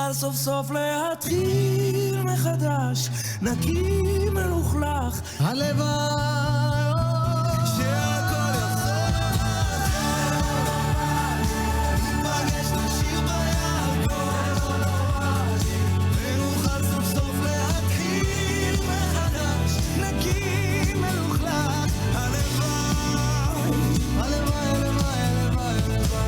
נוכל סוף סוף להתחיל מחדש, נקי מלוכלך, הלוואי שהכל יחזור, נפגש לשיר ביעקב, ונוכל סוף סוף להתחיל מחדש, נקי מלוכלך, הלוואי, הלוואי, הלוואי, הלוואי,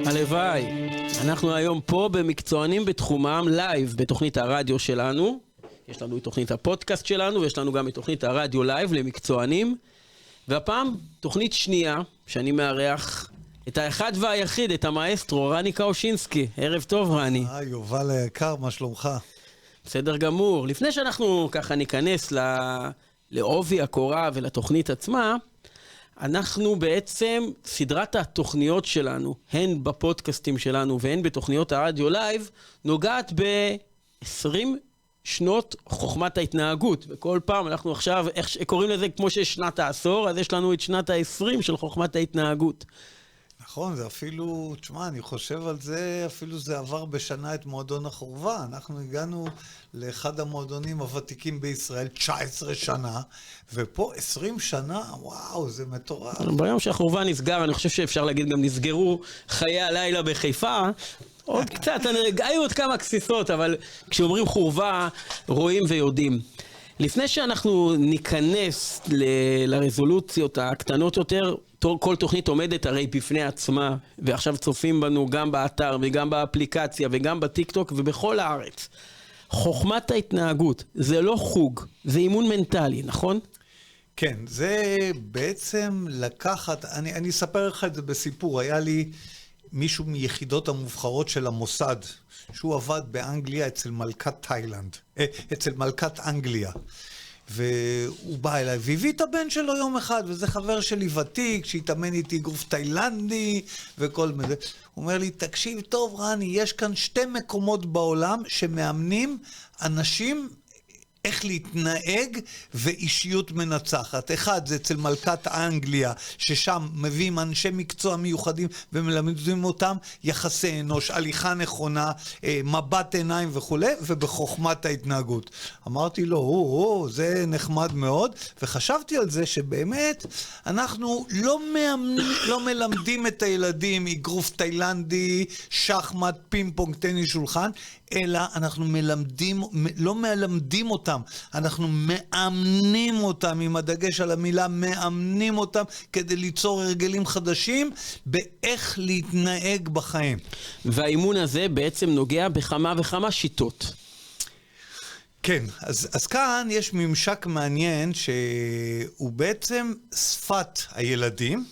הלוואי. אנחנו היום פה במקצוענים בתחומם לייב בתוכנית הרדיו שלנו. יש לנו את תוכנית הפודקאסט שלנו ויש לנו גם את תוכנית הרדיו לייב למקצוענים. והפעם תוכנית שנייה שאני מארח את האחד והיחיד, את המאסטרו רני קאושינסקי. ערב טוב רני. יובל היקר, מה שלומך? בסדר גמור. לפני שאנחנו ככה ניכנס לעובי הקורה ולתוכנית עצמה, אנחנו בעצם, סדרת התוכניות שלנו, הן בפודקאסטים שלנו והן בתוכניות הרדיו לייב, נוגעת ב-20 שנות חוכמת ההתנהגות. וכל פעם אנחנו עכשיו, איך קוראים לזה, כמו שיש שנת העשור, אז יש לנו את שנת ה-20 של חוכמת ההתנהגות. נכון, זה אפילו, תשמע, אני חושב על זה, אפילו זה עבר בשנה את מועדון החורבה. אנחנו הגענו לאחד המועדונים הוותיקים בישראל, 19 שנה, ופה 20 שנה, וואו, זה מטורף. ביום שהחורבה נסגר, אני חושב שאפשר להגיד גם נסגרו חיי הלילה בחיפה, עוד קצת, היו עוד כמה כסיסות, אבל כשאומרים חורבה, רואים ויודעים. לפני שאנחנו ניכנס לרזולוציות הקטנות יותר, כל תוכנית עומדת הרי בפני עצמה, ועכשיו צופים בנו גם באתר וגם באפליקציה וגם בטיקטוק ובכל הארץ. חוכמת ההתנהגות, זה לא חוג, זה אימון מנטלי, נכון? כן, זה בעצם לקחת, אני אספר לך את זה בסיפור, היה לי מישהו מיחידות המובחרות של המוסד, שהוא עבד באנגליה אצל מלכת תאילנד, אצל מלכת אנגליה. והוא בא אליי, והביא את הבן שלו יום אחד, וזה חבר שלי ותיק, שהתאמן איתי גוף תאילנדי, וכל מזה. הוא אומר לי, תקשיב טוב רני, יש כאן 2 מקומות בעולם, שמאמנים אנשים איך להתנהג ואישיות מנצחת. אחד זה אצל מלכת אנגליה, ששם מביאים אנשי מקצוע מיוחדים ומלמדים אותם יחסי אנוש, הליכה נכונה, מבט עיניים וכו', ובחוכמת ההתנהגות. אמרתי לו, זה נחמד מאוד, וחשבתי על זה שבאמת אנחנו לא מלמדים את הילדים אגרוף תאילנדי, שחמט, פינג-פונג, טניס שולחן, אלא אנחנו לא מלמדים אותם, אנחנו מאמנים אותם, עם הדגש על המילה מאמנים אותם, כדי ליצור הרגלים חדשים באיך להתנהג בחיים. והאימון הזה בעצם נוגע בכמה וכמה שיטות. כן, אז כאן יש ממשק מעניין שהוא בעצם שפת הילדים,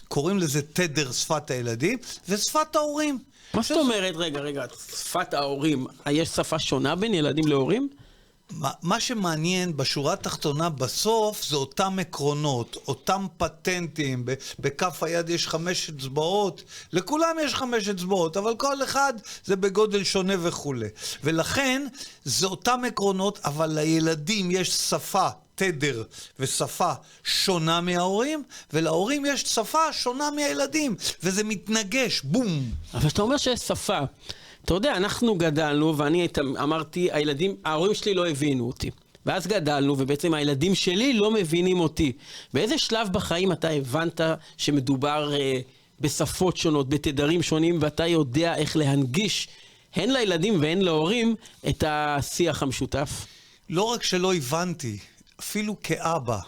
קוראים לזה תדר שפת הילדים, ושפת ההורים. מה זאת אומרת, רגע, שפת ההורים, יש שפה שונה בין ילדים להורים? מה שמעניין בשורה התחתונה בסוף זה אותם עקרונות, אותם פטנטים, בכף היד יש 5 אצבעות, לכולם יש 5 אצבעות, אבל כל אחד זה בגודל שונה וכו'. ולכן זה אותם עקרונות, אבל לילדים יש שפה, תדר ושפה שונה מההורים, ולהורים יש שפה שונה מהילדים, וזה מתנגש, בום. אבל שאתה אומר שיש שפה, אתה יודע, אנחנו גדלנו, ואני אמרתי, ההורים שלי לא הבינו אותי. ואז גדלנו, ובעצם הילדים שלי לא מבינים אותי. באיזה שלב בחיים אתה הבנת שמדובר בשפות שונות, בתדרים שונים, ואתה יודע איך להנגיש, הן לילדים והן להורים, את השיח המשותף? לא רק שלא הבנתי, אפילו כאבא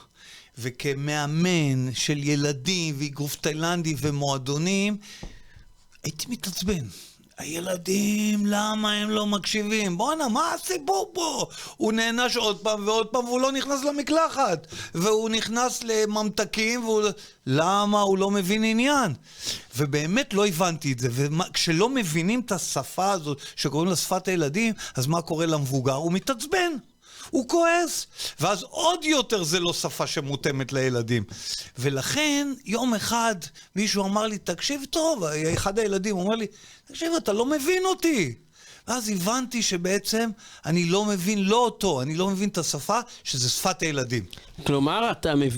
וכמאמן של ילדים ואגרוף תאילנדי ומועדונים, הייתי מתעצבן. הילדים, למה הם לא מקשיבים? בואנה, מה הסיפור פה? הוא נענש עוד פעם ועוד פעם, והוא לא נכנס למקלחת. והוא נכנס לממתקים, למה הוא לא מבין עניין? ובאמת לא הבנתי את זה. וכשלא מבינים את השפה הזאת, שקוראים לה שפת הילדים, אז מה קורה למבוגר? הוא מתעצבן. הוא כועס, ואז עוד יותר זה לא שפה שמותאמת לילדים. ולכן, יום אחד, מישהו אמר לי, תקשיב טוב, אחד הילדים אומר לי, תקשיב, אתה לא מבין אותי. אז הבנתי שבעצם אני לא מבין לא אותו, אני לא מבין את השפה, שזה שפת הילדים. כלומר,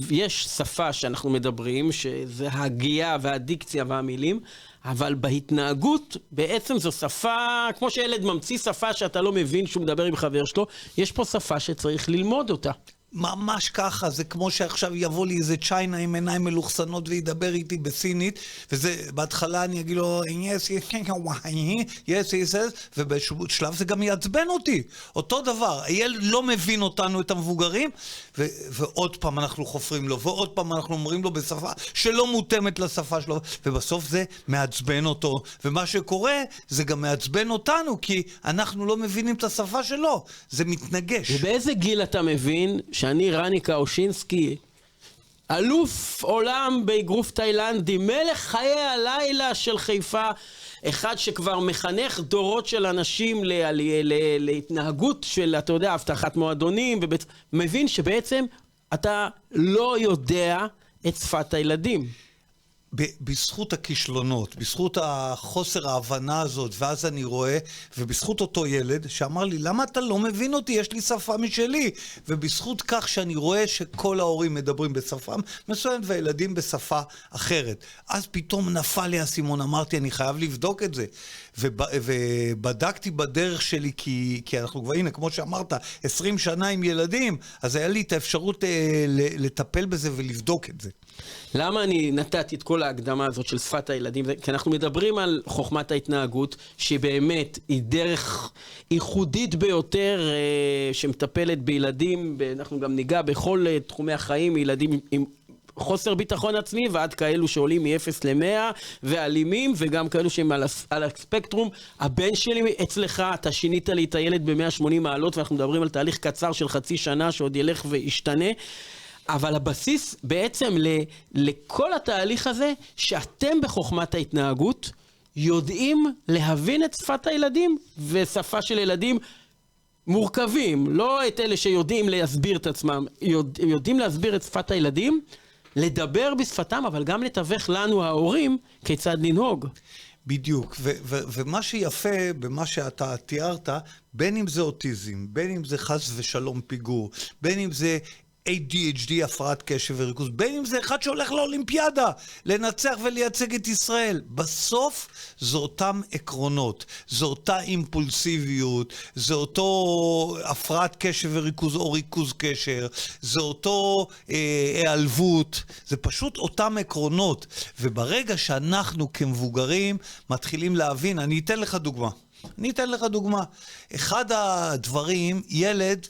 יש שפה שאנחנו מדברים, שזה ההגייה והדיקציה והמילים, אבל בהתנהגות, בעצם זו שפה, כמו שילד ממציא שפה שאתה לא מבין שהוא מדבר עם חבר שלו, יש פה שפה שצריך ללמוד אותה. ממש ככה, זה כמו שעכשיו יבוא לי איזה צ'יינה עם עיניים מלוכסנות וידבר איתי בסינית, וזה, בהתחלה אני אגיד לו, yes, ובשלב זה גם יעצבן אותי. אותו דבר, הילד לא מבין אותנו, את המבוגרים, ועוד פעם אנחנו חופרים לו, ועוד פעם אנחנו אומרים לו בשפה שלא מותאמת לשפה שלו, ובסוף זה מעצבן אותו, ומה שקורה זה גם מעצבן אותנו, כי אנחנו לא מבינים את השפה שלו, זה מתנגש. ובאיזה גיל אתה מבין שאני רני קאושינסקי, אלוף עולם באגרוף תאילנדי, מלך חיי הלילה של חיפה, אחד שכבר מחנך דורות של אנשים להתנהגות של, אתה יודע, הבטחת מועדונים, מבין שבעצם אתה לא יודע את שפת הילדים. בזכות הכישלונות, בזכות החוסר ההבנה הזאת, ואז אני רואה, ובזכות אותו ילד שאמר לי, למה אתה לא מבין אותי? יש לי שפה משלי. ובזכות כך שאני רואה שכל ההורים מדברים בשפה מסוימת, והילדים בשפה אחרת. אז פתאום נפל לי הסימון, אמרתי, אני חייב לבדוק את זה. ובדקתי בדרך שלי, כי אנחנו כבר, הנה, כמו שאמרת, 20 שנה עם ילדים, אז היה לי את האפשרות לטפל בזה ולבדוק את זה. למה אני נתתי את כל ההקדמה הזאת של שפת הילדים? כי אנחנו מדברים על חוכמת ההתנהגות, שבאמת היא דרך ייחודית ביותר שמטפלת בילדים, אנחנו גם ניגע בכל תחומי החיים, ילדים עם חוסר ביטחון עצמי, ועד כאלו שעולים מ-0 ל-100 ואלימים, וגם כאלו שהם על הספקטרום. הבן שלי אצלך, אתה שינית לי את הילד ב-180 מעלות, ואנחנו מדברים על תהליך קצר של חצי שנה שעוד ילך וישתנה. אבל הבסיס בעצם לכל התהליך הזה, שאתם בחוכמת ההתנהגות יודעים להבין את שפת הילדים, ושפה של ילדים מורכבים, לא את אלה שיודעים להסביר את עצמם, יודעים להסביר את שפת הילדים, לדבר בשפתם, אבל גם לתווך לנו ההורים כיצד לנהוג. בדיוק, ומה שיפה במה שאתה תיארת, בין אם זה אוטיזם, בין אם זה חס ושלום פיגור, בין אם זה ADHD, הפרעת קשב וריכוז, בין אם זה אחד שהולך לאולימפיאדה, לנצח ולייצג את ישראל. בסוף זה אותם עקרונות, זה אותה אימפולסיביות, זה אותו הפרעת קשב וריכוז או ריכוז קשר, זה אותו העלבות, זה פשוט אותם עקרונות. וברגע שאנחנו כמבוגרים מתחילים להבין, אני אתן לך דוגמה. אחד הדברים, ילד,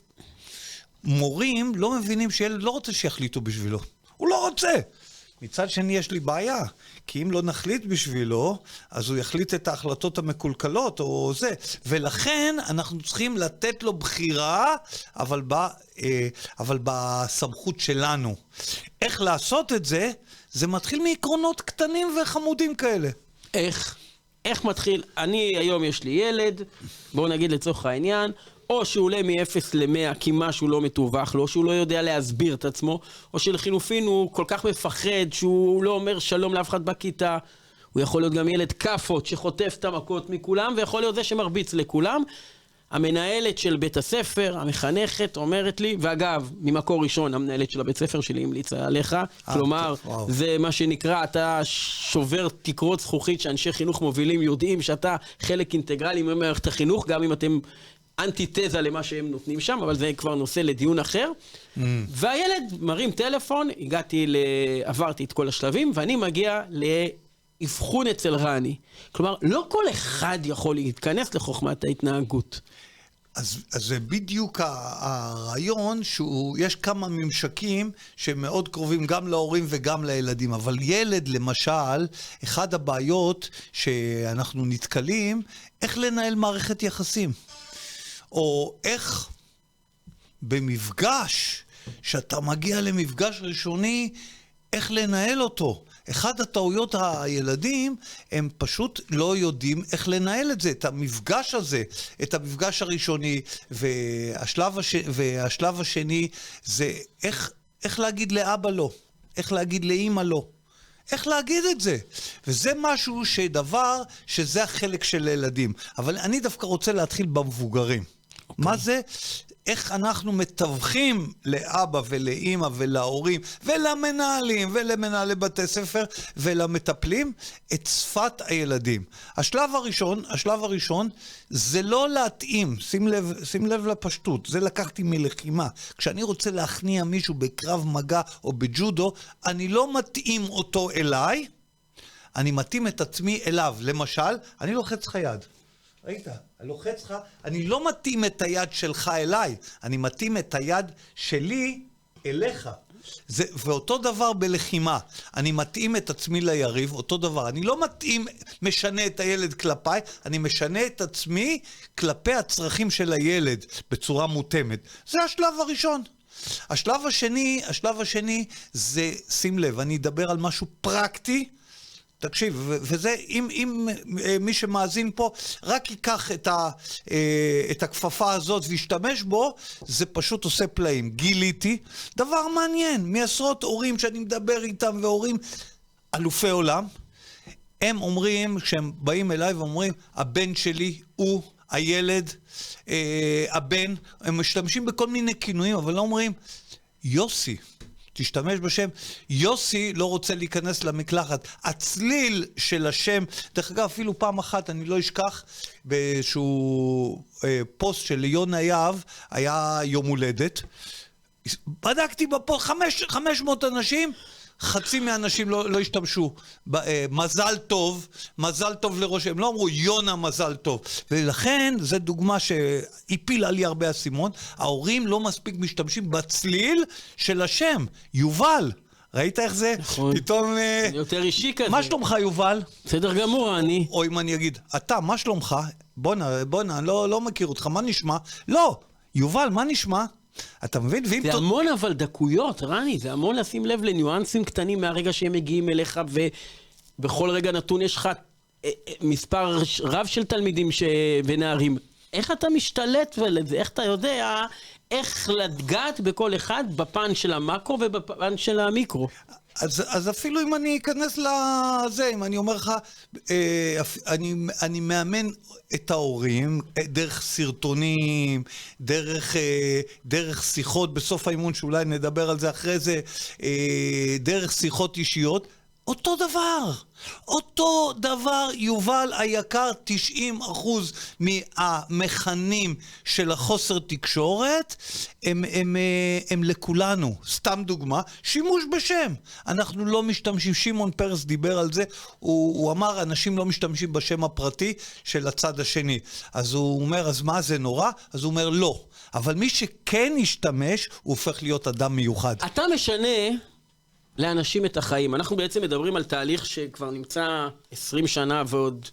מורים לא מבינים שילד לא רוצה שיחליטו בשבילו. הוא לא רוצה. מצד שני יש לי בעיה, כי אם לא נחליט בשבילו, אז הוא יחליט את ההחלטות המקולקלות או זה. ולכן אנחנו צריכים לתת לו בחירה, אבל בסמכות שלנו. איך לעשות את זה? זה מתחיל מעקרונות קטנים וחמודים כאלה. איך מתחיל? אני היום יש לי ילד, בואו נגיד לצורך העניין, או שהוא עולה מ-0 ל-100 כי משהו לא מתווך לו, או שהוא לא יודע להסביר את עצמו, או שלחילופין הוא כל כך מפחד שהוא לא אומר שלום לאף אחד בכיתה. הוא יכול להיות גם ילד קפות שחוטף את המכות מכולם, ויכול להיות זה שמרביץ לכולם. המנהלת של בית הספר, המחנכת, אומרת לי, ואגב, ממקור ראשון, המנהלת של הבית ספר שלי המליצה עליך, כלומר, זה מה שנקרא, אתה שובר תקרות זכוכית שאנשי חינוך מובילים יודעים שאתה חלק אינטגרלי ממערכת החינוך, גם אם אתם אנטיתזה למה שהם נותנים שם, אבל זה כבר נושא לדיון אחר. והילד מרים טלפון, עברתי את כל השלבים, ואני מגיע לאבחון אצל רני. כלומר, לא כל אחד יכול להתכנס לחוכמת ההתנהגות. אז זה בדיוק הרעיון, שיש כמה ממשקים שמאוד קרובים גם להורים וגם לילדים, אבל ילד למשל, אחד הבעיות שאנחנו נתקלים, איך לנהל מערכת יחסים. או איך במפגש, שאתה מגיע למפגש ראשוני, איך לנהל אותו. אחד הטעויות הילדים, הם פשוט לא יודעים איך לנהל את זה, את המפגש הזה, את המפגש הראשוני, והשלב השני זה איך להגיד לאבא לא, איך להגיד לאמא לא, איך להגיד את זה. וזה משהו שזה החלק של הילדים. אבל אני דווקא רוצה להתחיל במבוגרים. מה זה? איך אנחנו מתווכים לאבא ולאמא ולהורים ולמנהלים ולמנהלי בתי ספר ולמטפלים את שפת הילדים. השלב הראשון זה לא להתאים, שים לב לפשטות, זה לקחתי מלחימה. כשאני רוצה להכניע מישהו בקרב מגע או בג'ודו, אני לא מתאים אותו אליי, אני מתאים את עצמי אליו. למשל, אני לוחץ לך יד. ראית? הלוחץ לך, אני לא מתאים את היד שלך אליי, אני מתאים את היד שלי אליך. ואותו דבר בלחימה, אני מתאים את עצמי ליריב, אותו דבר. אני לא משנה את הילד כלפיי, אני משנה את עצמי כלפי הצרכים של הילד בצורה מותאמת. זה השלב הראשון. השלב השני זה, שים לב, אני אדבר על משהו פרקטי, תקשיב, וזה, אם מי שמאזין פה רק ייקח את הכפפה הזאת וישתמש בו, זה פשוט עושה פלאים. גיליתי דבר מעניין, מעשרות הורים שאני מדבר איתם, והורים אלופי עולם, הם אומרים, כשהם באים אליי ואומרים, הבן שלי הוא הילד, הבן, הם משתמשים בכל מיני כינויים, אבל לא אומרים, יוסי. תשתמש בשם, יוסי לא רוצה להיכנס למקלחת. הצליל של השם, דרך אגב, אפילו פעם אחת, אני לא אשכח, באיזשהו פוסט של יונה יהב, היה יום הולדת, בדקתי בפוסט, 500 אנשים, חצי מהאנשים לא השתמשו. מזל טוב לראש, הם לא אמרו יונה מזל טוב. ולכן, זו דוגמה שהפילה לי הרבה הסימון, ההורים לא מספיק משתמשים בצליל של השם, יובל. ראית איך זה? נכון. פתאום... יותר אישי כזה. מה שלומך יובל? בסדר גמור, אני. או אם אני אגיד, אתה, מה שלומך? בוא'נה, אני לא מכיר אותך, מה נשמע? לא, יובל, מה נשמע? אתה מבין? זה המון אבל דקויות, רני, זה המון לשים לב לניואנסים קטנים מהרגע שהם מגיעים אליך, ובכל רגע נתון יש לך מספר רב של תלמידים ונערים. איך אתה משתלט ולזה? איך אתה יודע איך לגעת בכל אחד בפן של המקרו ובפן של המיקרו? אז אפילו אם אני אכנס לזה, אם אני אומר לך, אני מאמן את ההורים דרך סרטונים, דרך שיחות בסוף האימון, שאולי נדבר על זה אחרי זה, דרך שיחות אישיות, אותו דבר, יובל היקר, 90% מהמכנים של החוסר תקשורת הם לכולנו. סתם דוגמה, שימוש בשם. אנחנו לא משתמשים, שמעון פרס דיבר על זה, הוא אמר, אנשים לא משתמשים בשם הפרטי של הצד השני. אז הוא אומר, אז מה זה נורא? אז הוא אומר, לא. אבל מי שכן ישתמש, הוא הופך להיות אדם מיוחד. אתה משנה לאנשים את החיים. אנחנו בעצם מדברים על תהליך שכבר נמצא 20 שנה ועוד,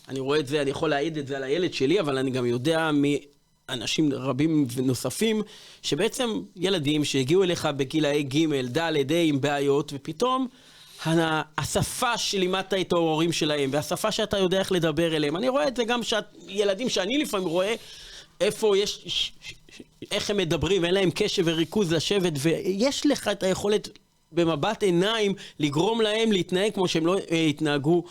אני רואה את זה, אני יכול להעיד את זה על הילד שלי, אבל אני גם יודע מאנשים רבים ונוספים, שבעצם ילדים שהגיעו אליך בגילאי ג', ד', ה' עם בעיות, ופתאום השפה שלימדת את ההורים שלהם, והשפה שאתה יודע איך לדבר אליהם. אני רואה את זה גם ילדים שאני לפעמים רואה איפה יש, איך הם מדברים, אין להם קשב וריכוז לשבת, ויש לך את היכולת במבט עיניים לגרום להם להתנהג כמו שהם לא התנהגו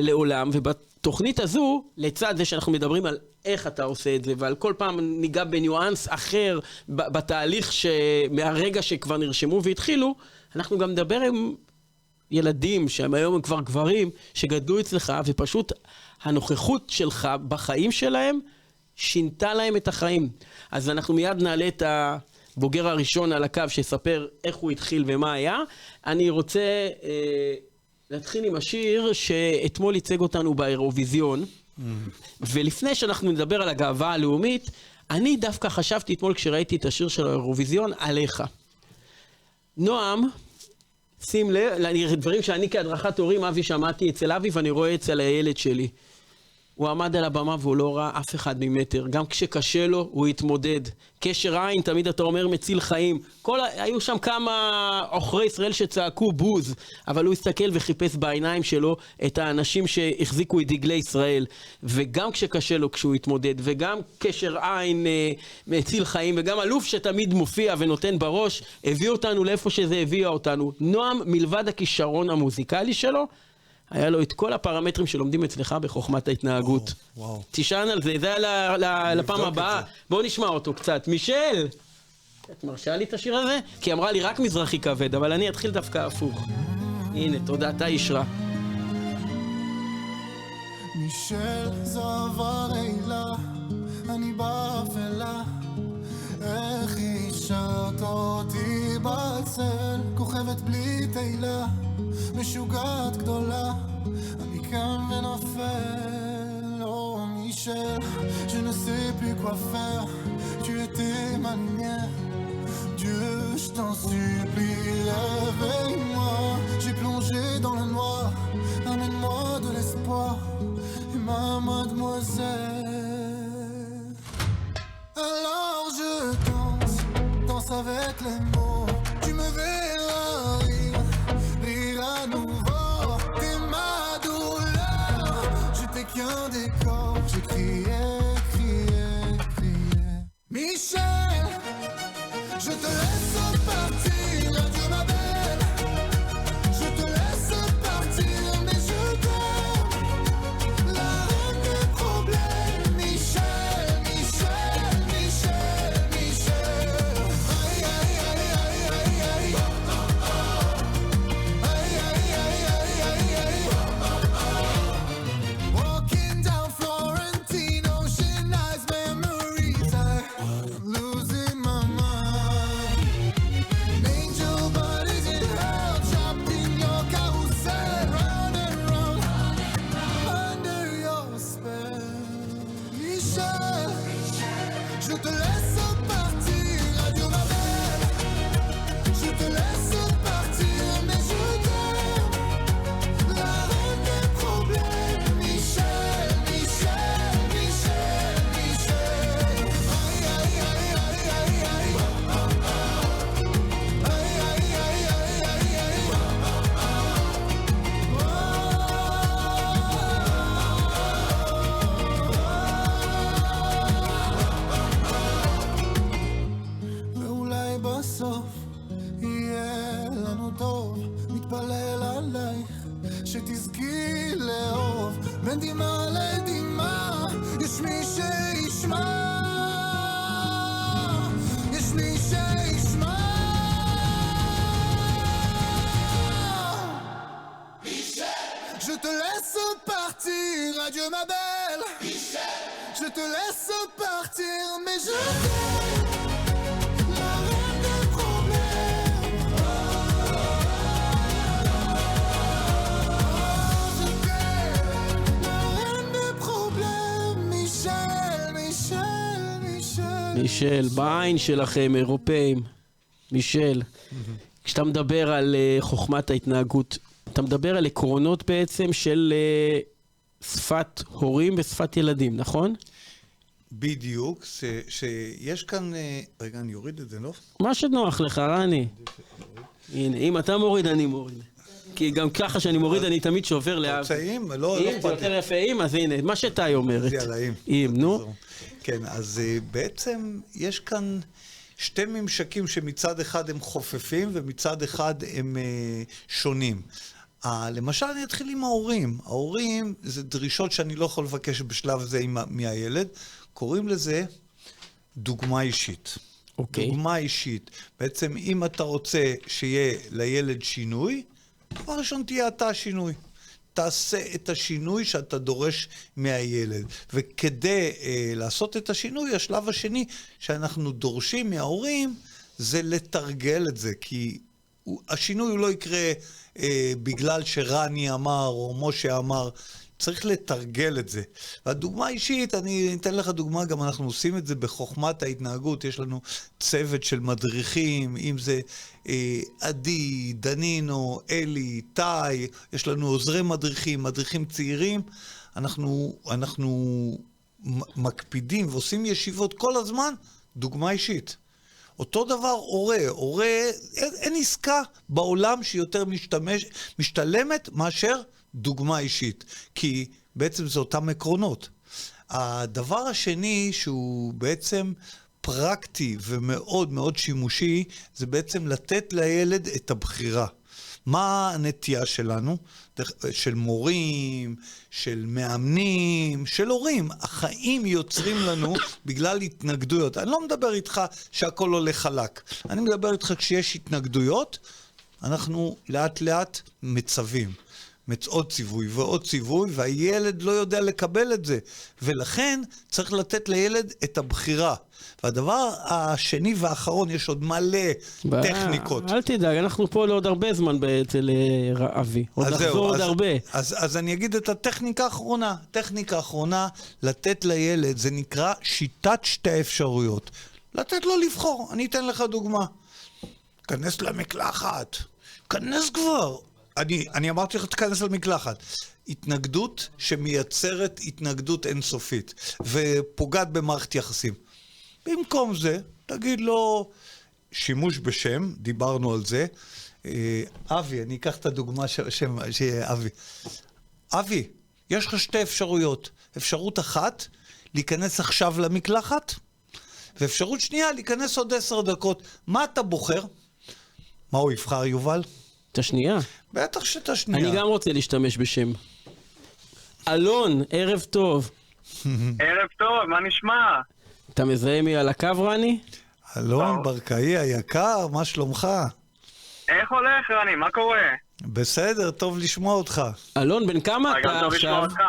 לעולם. ובתוכנית הזו, לצד זה שאנחנו מדברים על איך אתה עושה את זה, ועל כל פעם ניגע בניואנס אחר בתהליך מהרגע שכבר נרשמו והתחילו, אנחנו גם נדבר עם ילדים שהם היום כבר גברים שגדלו אצלך, ופשוט הנוכחות שלך בחיים שלהם שינתה להם את החיים. אז אנחנו מיד נעלה את הבוגר הראשון על הקו שיספר איך הוא התחיל ומה היה. אני רוצה להתחיל עם השיר שאתמול ייצג אותנו באירוויזיון, ולפני שאנחנו נדבר על הגאווה הלאומית, אני דווקא חשבתי אתמול כשראיתי את השיר של האירוויזיון עליך. נועם, שים לב, דברים שאני כהדרכת הורים, אבי שמעתי אצל אבי ואני רואה אצל הילד שלי. הוא עמד על הבמה והוא לא ראה אף אחד ממטר. גם כשקשה לו, הוא התמודד. קשר עין, תמיד אתה אומר, מציל חיים. היו שם כמה עוכרי ישראל שצעקו בוז, אבל הוא הסתכל וחיפש בעיניים שלו את האנשים שהחזיקו את דגלי ישראל. וגם כשקשה לו, כשהוא התמודד, וגם קשר עין מציל חיים, וגם אלוף שתמיד מופיע ונותן בראש, הביא אותנו לאיפה שזה הביא אותנו. נועם, מלבד הכישרון המוזיקלי שלו, היה לו את כל הפרמטרים שלומדים אצלך בחוכמת ההתנהגות. וואו. תשען על זה, זה היה לפעם הבאה. בואו נשמע אותו קצת. מישל! את מרשה לי את השיר הזה? כי אמרה לי רק מזרחי כבד, אבל אני אתחיל דווקא הפוך. הנה, תודעתה ישרה. מישל זוהר רעילה, אני באפלה, איך השארת אותי בצל, כוכבת בלי תהילה, משוגעת גדולה, אני קם ונופל. Oh Michel, je ne sais plus quoi faire, tu étais ma lumière, Dieu je t'en supplie réveille-moi, j'ai plongé dans le noir, amène-moi de l'espoir, et ma mademoiselle. Alors je danse avec les mots, tu me verras rire à nouveau. T'es ma douleur, j'étais qu'un décor, j'ai crié, crié, crié. Michel, je te laisse partir, adieu ma belle. Je te laisse partir, mais je t'aime. La reine des problèmes, Michel, Michel, Michel, Michel. Aïe, aïe, aïe, aïe, aïe, aïe. Aïe, aïe, aïe, aïe, aïe, aïe. Walking down Florentino, she nice memories. I'm losing my mind. Angel bodies in hell, trapped in your carousel, round and round, under your spell. Michel, je te laisse partir, adieu ma belle. Je te laisse partir, mais je t'aime. La reine des problèmes, Michel, Michel, Michel, Michel. Aïe, aïe, aïe, aïe, aïe, aïe. Aïe, aïe, aïe, aïe, aïe, aïe. ואולי בסוף יהיה לנו טוב, מתפלל עלייך שתזכי לאהוב, בין דמעה לדמעה יש מי שישמע, יש מי שישמע. Je te laisse partir, adieu ma belle. Je te laisse partir, mais je t'aime. La reine des problèmes. Je t'aime. La reine des problèmes. Michel, Michel, Michel. מישל, בעין שלכם, אירופאים. מישל, כשאתה מדבר על חוכמת ההתנהגות, אתה מדבר על עקרונות בעצם של שפת הורים ושפת ילדים, נכון? בדיוק, שיש כאן... רגע, אני אוריד את זה, לא? מה שנוח לך, רני. הנה, אם אתה מוריד, אני מוריד. כי גם ככה שאני מוריד, אני תמיד שובר לאב. צעים? לא אם זה יותר יפה, אם, אז הנה, מה שתאי אומרת. זה על האם. אם, נו. כן, אז בעצם יש כאן שתי ממשקים שמצד אחד הם חופפים ומצד אחד הם שונים. למשל, אני אתחיל עם ההורים. ההורים זה דרישות שאני לא יכול לבקש בשלב זה מהילד. קוראים לזה דוגמה אישית. אוקיי. דוגמה אישית. בעצם, אם אתה רוצה שיהיה לילד שינוי, דבר ראשון תהיה אתה השינוי. תעשה את השינוי שאתה דורש מהילד. וכדי לעשות את השינוי, השלב השני שאנחנו דורשים מההורים, זה לתרגל את זה. כי השינוי הוא לא יקרה בגלל שרני אמר או משה אמר, צריך לתרגל את זה. והדוגמה אישית, אני אתן לך דוגמה, גם אנחנו עושים את זה בחוכמת ההתנהגות, יש לנו צוות של מדריכים, אם זה עדי, דנינו, אלי, טי, יש לנו עוזרי מדריכים, מדריכים צעירים, אנחנו מקפידים ועושים ישיבות כל הזמן, דוגמה אישית. אותו דבר הורה, אין עסקה בעולם שיותר משתלמת מאשר דוגמה אישית, כי בעצם זה אותם עקרונות. הדבר השני שהוא בעצם פרקטי ומאוד מאוד שימושי, זה בעצם לתת לילד את הבחירה. מה הנטייה שלנו? של מורים, של מאמנים, של הורים. החיים יוצרים לנו בגלל התנגדויות. אני לא מדבר איתך שהכל הולך חלק. אני מדבר איתך כשיש התנגדויות, אנחנו לאט לאט מצווים. עוד ציווי ועוד ציווי, והילד לא יודע לקבל את זה. ולכן צריך לתת לילד את הבחירה. והדבר השני והאחרון, יש עוד מלא טכניקות. אל תדאג, אנחנו פה לעוד הרבה זמן אצל אבי. עוד נחזור עוד הרבה. אז אני אגיד את הטכניקה האחרונה. טכניקה האחרונה, לתת לילד, זה נקרא שיטת שתי האפשרויות. לתת לו לבחור. אני אתן לך דוגמה. כנס למקלחת. כנס כבר. אני אמרתי לך, תכנס למקלחת. התנגדות שמייצרת התנגדות אינסופית, ופוגעת במערכת יחסים. במקום זה, תגיד לו שימוש בשם, דיברנו על זה. אבי, אני אקח את הדוגמה שיהיה אבי. אבי, יש לך שתי אפשרויות. אפשרות אחת, להיכנס עכשיו למקלחת, ואפשרות שנייה, להיכנס עוד 10 דקות. מה אתה בוחר? מה הוא יבחר, יובל? את השנייה. בטח שאת השנייה. אני גם רוצה להשתמש בשם. אלון, ערב טוב. ערב טוב, מה נשמע? אתה מזהה מי על הקו, רני? אלון ברקאי היקר, מה שלומך? איך הולך, רני? מה קורה? בסדר, טוב לשמוע אותך. אלון, בן כמה גם אתה טוב לשמוע עכשיו? אותך.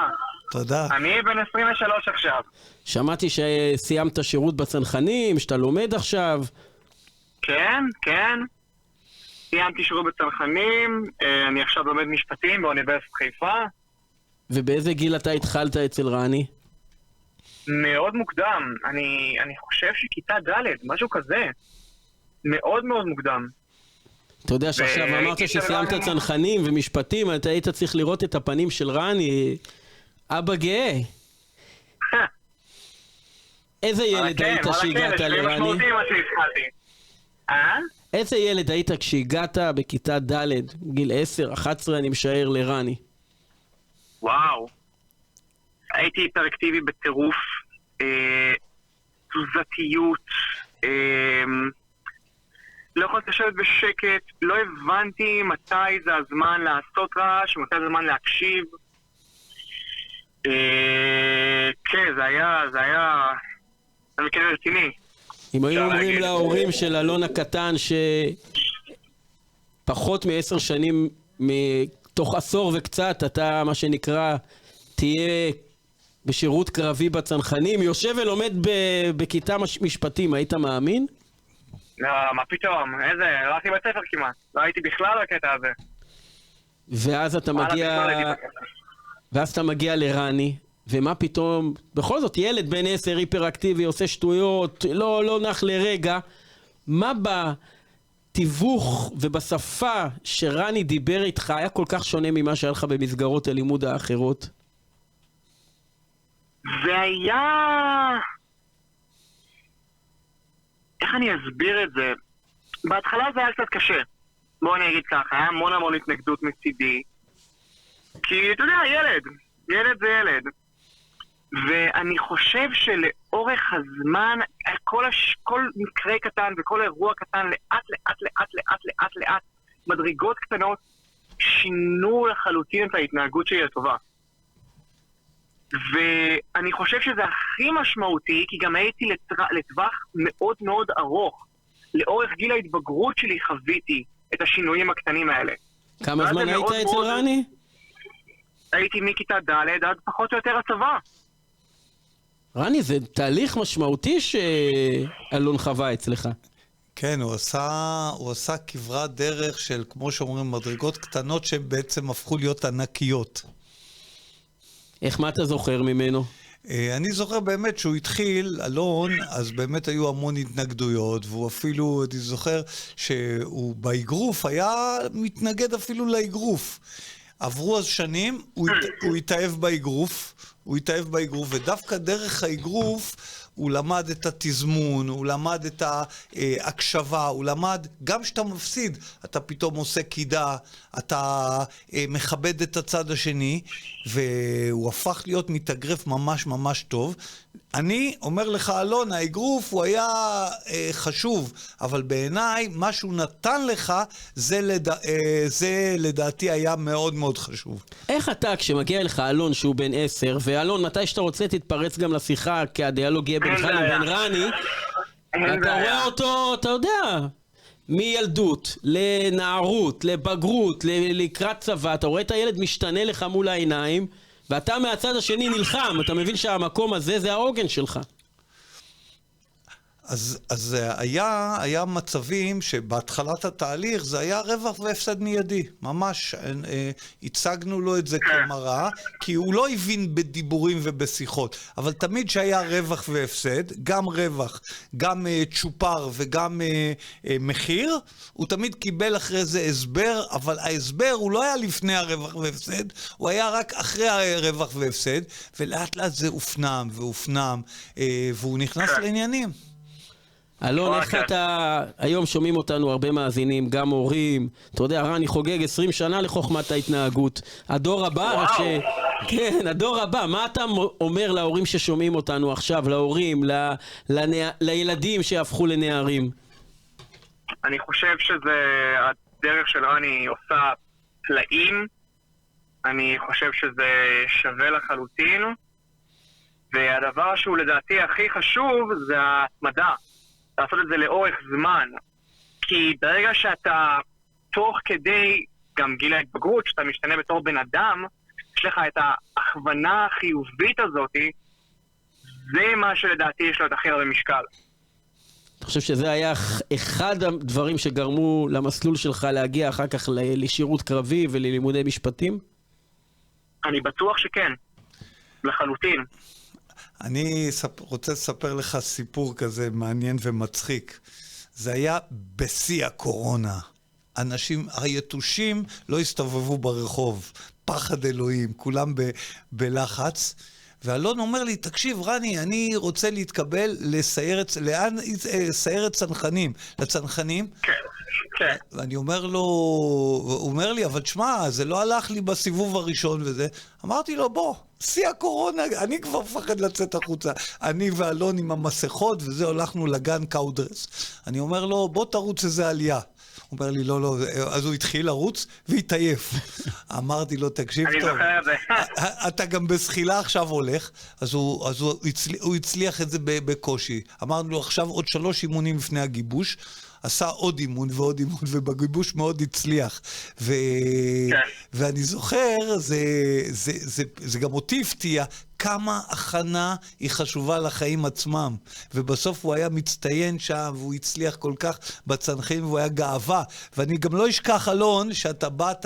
תודה. אני בן 23 עכשיו. שמעתי שסיימת שירות בצנחנים, שאתה לומד עכשיו. כן, כן. סיימתי שירות בצנחנים, אני עכשיו לומד משפטים באוניברסיטת חיפה. ובאיזה גיל אתה התחלת אצל רני? מאוד מוקדם. אני חושב שכיתה ד', משהו כזה. מאוד מאוד מוקדם. אתה יודע שעכשיו אמרת שסיימת צנחנים ומשפטים, אתה היית צריך לראות את הפנים של רני. אבא גאה. איזה ילד היית שהגעת לרני? איזה ילד היית כשהגעת בכיתה ד', גיל 10, 11, אני משער לרני? וואו. הייתי היפראקטיבי בטירוף, תזוזתיות, לא יכולת לשבת בשקט, לא הבנתי מתי זה הזמן לעשות רעש, מתי זה הזמן להקשיב. כן, זה היה מקרה רציני. אם היו אומרים להורים של אלון הקטן שפחות מ10 שנים, מתוך עשור וקצת, אתה מה שנקרא תהיה בשירות קרבי בצנחנים, יושב ולומד בכיתה משפטים, היית מאמין? לא, מה פתאום, איזה, לא הייתי בית ספר כמעט, לא הייתי בכלל בקטע הזה. ואז אתה מגיע לרני, ומה פתאום, בכל זאת ילד בן 10 היפראקטיבי, עושה שטויות, לא נח לרגע, מה בתיווך ובשפה שרני דיבר איתך היה כל כך שונה ממה שהיה לך במסגרות הלימוד האחרות? זה היה... איך אני אסביר את זה? בהתחלה זה היה קצת קשה. בוא אני אגיד ככה, היה המון התנגדות מצידי. כי אתה יודע, ילד זה ילד. ואני חושב שלאורך הזמן, כל מקרה קטן וכל אירוע קטן, לאט, מדרגות קטנות, שינו לחלוטין את ההתנהגות שלי לטובה. ואני חושב שזה הכי משמעותי, כי גם הייתי לטווח מאוד מאוד ארוך. לאורך גיל ההתבגרות שלי חוויתי את השינויים הקטנים האלה. כמה זמן היית אצל רני? הייתי מכיתה ד' עד פחות או יותר הצבא. רני, זה תהליך משמעותי שאלון חווה אצלך. כן, הוא עשה כברת דרך של, כמו שאומרים, מדרגות קטנות שהן בעצם הפכו להיות ענקיות. מה אתה זוכר ממנו? אני זוכר באמת שהוא התחיל, אלון, אז באמת היו המון התנגדויות, והוא אפילו, אני זוכר שהוא באגרוף היה מתנגד אפילו לאגרוף. עברו אז שנים, הוא התאהב באגרוף, ודווקא דרך האגרוף הוא למד את התזמון, הוא למד את ההקשבה, הוא למד, גם שאתה מפסיד, אתה פתאום עושה קידה, אתה מכבד את הצד השני, והוא הפך להיות מתאגרף ממש ממש טוב. אני אומר לך, אלון, האגרוף הוא היה חשוב, אבל בעיניי מה שהוא נתן לך, זה לדעתי היה מאוד מאוד חשוב. איך אתה, כשמגיע לך אלון שהוא בן 10, ואלון, מתי שאתה רוצה תתפרץ גם לשיחה, כי הדיאלוג יהיה בינך לבין רני, אתה רואה אותו, אתה יודע, מילדות, לנערות, לבגרות, לקראת צבא, אתה רואה את הילד משתנה לך מול העיניים, ואתה מהצד השני נלחם, אתה מבין שהמקום הזה זה העוגן שלך. אז היה מצבים שבהתחלת התהליך זה היה רווח והפסד מיידי. ממש הצגנו לו את זה כמראה, כי הוא לא הבין בדיבורים ובשיחות. אבל תמיד שהיה רווח והפסד, גם רווח, גם צ'ופר וגם מחיר, הוא תמיד קיבל אחרי זה הסבר, אבל ההסבר הוא לא היה לפני הרווח והפסד, הוא היה רק אחרי הרווח והפסד, ולאט לאט זה הופנם והופנם, והוא נכנס לעניינים. אלון, איך אתה... היום שומעים אותנו הרבה מאזינים, גם הורים. אתה יודע, רני חוגג 20 שנה לחוכמת ההתנהגות. הדור הבא, כן, הדור הבא. מה אתה אומר להורים ששומעים אותנו עכשיו, להורים, לילדים שהפכו לנערים? אני חושב שזה... הדרך של רני עושה פלאים. אני חושב שזה שווה לחלוטין. והדבר שהוא לדעתי הכי חשוב זה ההתמדה. לעשות את זה לאורך זמן. כי ברגע שאתה תוך כדי גם גיל ההתבגרות, שאתה משתנה בתור בן אדם, יש לך את ההכוונה החיובית הזאת, זה מה שלדעתי יש לו את הכי הרבה משקל. אתה חושב שזה היה אחד הדברים שגרמו למסלול שלך להגיע אחר כך לשירות קרבי וללימודי משפטים? אני בטוח שכן. לחלוטין. אני רוצה לספר לך סיפור כזה מעניין ומצחיק. זה היה בשיא הקורונה. אנשים היתושים לא הסתובבו ברחוב. פחד אלוהים, כולם בלחץ. ואלון אומר לי, תקשיב רני, אני רוצה להתקבל לסיירת צנחנים. לצנחנים? כן. כן. ואני אומר לו, הוא אומר לי, אבל תשמע, זה לא הלך לי בסיבוב הראשון וזה. אמרתי לו, בוא, שיא הקורונה, אני כבר מפחד לצאת החוצה. אני ואלון עם המסכות, וזה הולכנו לגן קאודרס. אני אומר לו, בוא תרוץ איזה עלייה. הוא אומר לי, לא, אז הוא התחיל לרוץ והתעייף. אמרתי לו, תקשיב טוב, אתה גם בסחילה עכשיו הולך, אז הוא הצליח את זה בקושי. אמרנו לו, עכשיו עוד 3 אימונים לפני הגיבוש, עשה עוד אימון ועוד אימון, ובגיבוש מאוד הצליח. ואני זוכר, זה גם אותי הפתיע, כמה הכנה היא חשובה לחיים עצמם. ובסוף הוא היה מצטיין שם, והוא הצליח כל כך בצנחים, והוא היה גאווה. ואני גם לא אשכח, אלון, שאתה באת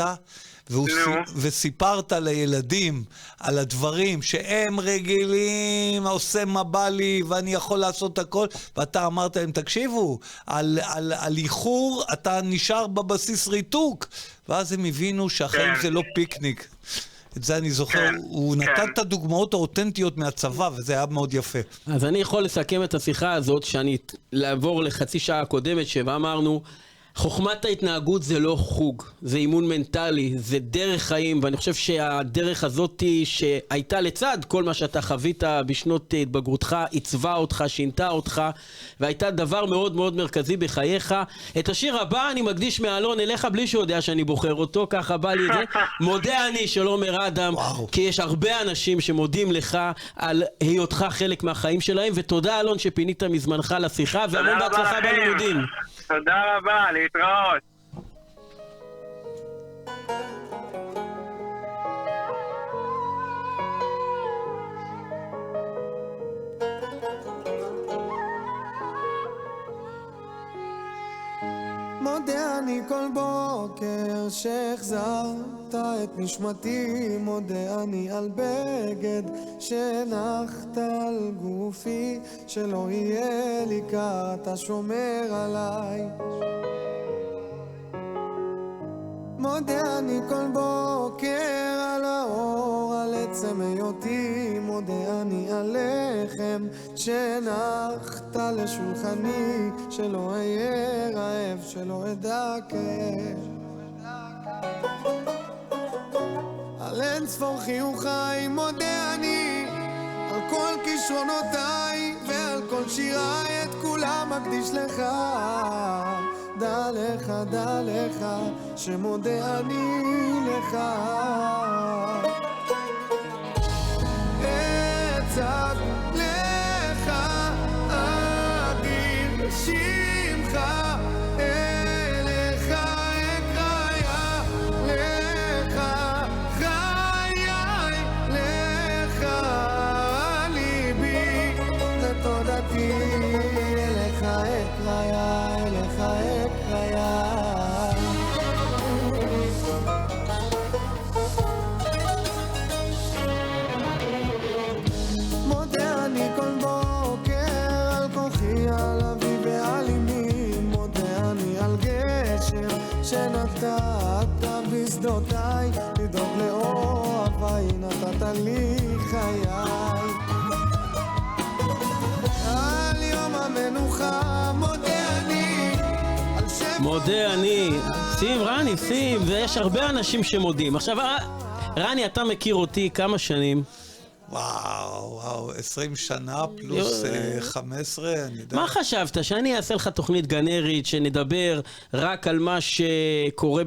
וסיפרת לילדים על הדברים שהם רגילים, עושה מה בא לי ואני יכול לעשות הכל, ואתה אמרת להם, תקשיבו, על איחור אתה נשאר בבסיס ריתוק, ואז הם הבינו שהחיים זה לא פיקניק. את זה אני זוכר, הוא נתן את הדוגמאות האותנטיות מהצבא, וזה היה מאוד יפה. אז אני יכול לסכם את השיחה הזאת, שאני לעבור לחצי שעה הקודמת, שבה אמרנו, חוכמת ההתנהגות זה לא חוג, זה אימון מנטלי, זה דרך חיים, ואני חושב שהדרך הזאת שהייתה לצד כל מה שאתה חווית בשנות התבגרותך, עיצבה אותך, שינתה אותך, והייתה דבר מאוד מאוד מרכזי בחייך. את השיר הבא אני מקדיש מאלון אליך בלי שהוא יודע שאני בוחר אותו, ככה בא לי את זה. מודה אני של עומר אדם, כי יש הרבה אנשים שמודים לך על היותך חלק מהחיים שלהם, ותודה אלון שפינית מזמנך לשיחה, והמון בהצלחה בלימודים. תודה רבה, להתראות. מודה אני כל בוקר שהחזרת את נשמתי, מודה אני על בגד שנחת על גופי, שלא יהיה לי קר, אתה שומר עליי. מודה אני כל בוקר על האור, על עצם היותי, מודה אני עליכם שנחת לשולחני, שלא אהיה רעב, שלא אדכא. על אין ספור חיוכי מודה אני, על כל כישרונותיי ועל כל שיריי, את כולם מקדיש לך. דע לך, שמודה אני לך. אצעק לך, אדיר שמך, אליך אקרא, לך חיי, לך ליבי ותודתי, אליך אקרא, אליך אקרא. מודה אני כל בוקר על כוחי, על אבי ועל אמי, מודה אני על גשר שנתת בשדותיי, לדאוג לאוהביי נתת לי חיי. על יום המנוחה מודה אני, על שם מודה אני. שים, רני, שים, ויש הרבה אנשים שמודים. עכשיו, רני, אתה מכיר אותי כמה שנים? וואו, 20 שנה פלוס 15, אני יודע. מה חשבת? שאני אעשה לך תוכנית גנרית, שנדבר רק על מה שקורה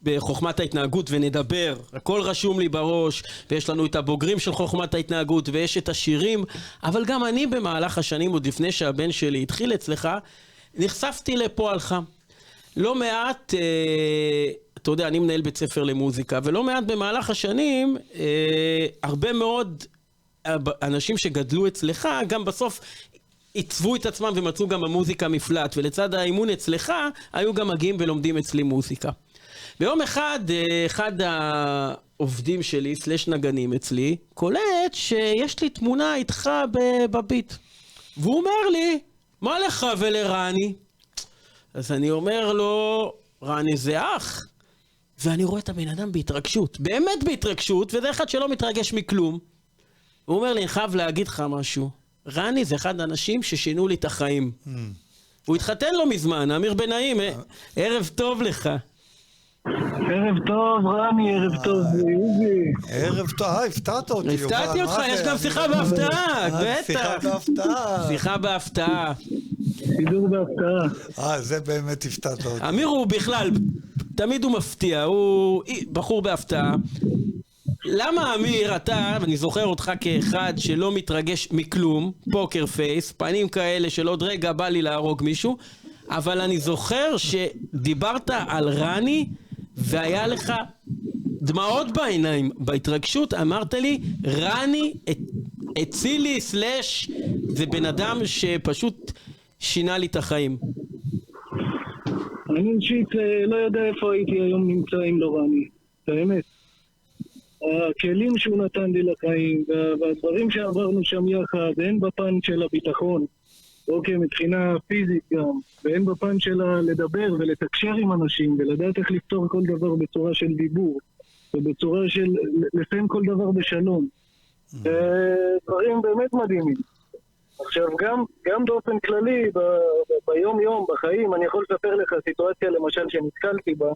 בחוכמת ההתנהגות ונדבר, הכל רשום לי בראש, ויש לנו את הבוגרים של חוכמת ההתנהגות ויש את השירים, אבל גם אני במהלך השנים, עוד לפני שהבן שלי התחיל אצלך, נחשפתי לפועלך. לא מעט, אתה יודע, אני מנהל בית ספר למוזיקה, ולא מעט במהלך השנים, הרבה מאוד אנשים שגדלו אצלך, גם בסוף עיצבו את עצמם ומצאו גם המוזיקה מפלט, ולצד האימון אצלך, היו גם מגיעים ולומדים אצלי מוזיקה. ביום אחד העובדים שלי, סלש נגנים אצלי, קולט שיש לי תמונה איתך בביט. והוא אומר לי, מה לך ולרני? אז אני אומר לו, רני זה אח. ואני רואה את הבן אדם בהתרגשות, באמת בהתרגשות, וזה אחד שלא מתרגש מכלום. הוא אומר לי, אני חייב להגיד לך משהו. רני זה אחד האנשים ששינו לי את החיים. הוא התחתן לו מזמן, אמיר בנעים, ערב טוב לך. ערב טוב, רני, ערב טוב, יובי. ערב טוב, הפתעת אותי. הפתעתי אותך, יש גם שיחה בהפתעה, שיחה בטח. בהפתעה. שיחה בהפתעה. סידור בהפתעה. זה באמת הפתעת אותי. אמיר הוא בכלל, תמיד הוא מפתיע, הוא בחור בהפתעה. למה אמיר, אתה, ואני זוכר אותך כאחד שלא מתרגש מכלום, פוקר פייס, פנים כאלה של עוד רגע בא לי להרוג מישהו, אבל אני זוכר שדיברת על רני, והיה לך דמעות בעיניים, בהתרגשות אמרת לי, רני הצילי סלש, זה בן אדם שפשוט שינה לי את החיים. אני אישית לא יודע איפה הייתי היום נמצא עם לא רני, באמת. הכלים שהוא נתן לי לחיים, והדברים שעברנו שם יחד, הן בפן של הביטחון, אוקיי, מבחינה פיזית גם, והן בפן של לדבר ולתקשר עם אנשים, ולדעת איך לפתור כל דבר בצורה של דיבור, ובצורה של לסיים כל דבר בשלום. דברים באמת מדהימים. עכשיו, גם באופן כללי, ביום יום, בחיים, אני יכול לספר לך סיטואציה למשל שנתקלתי בה.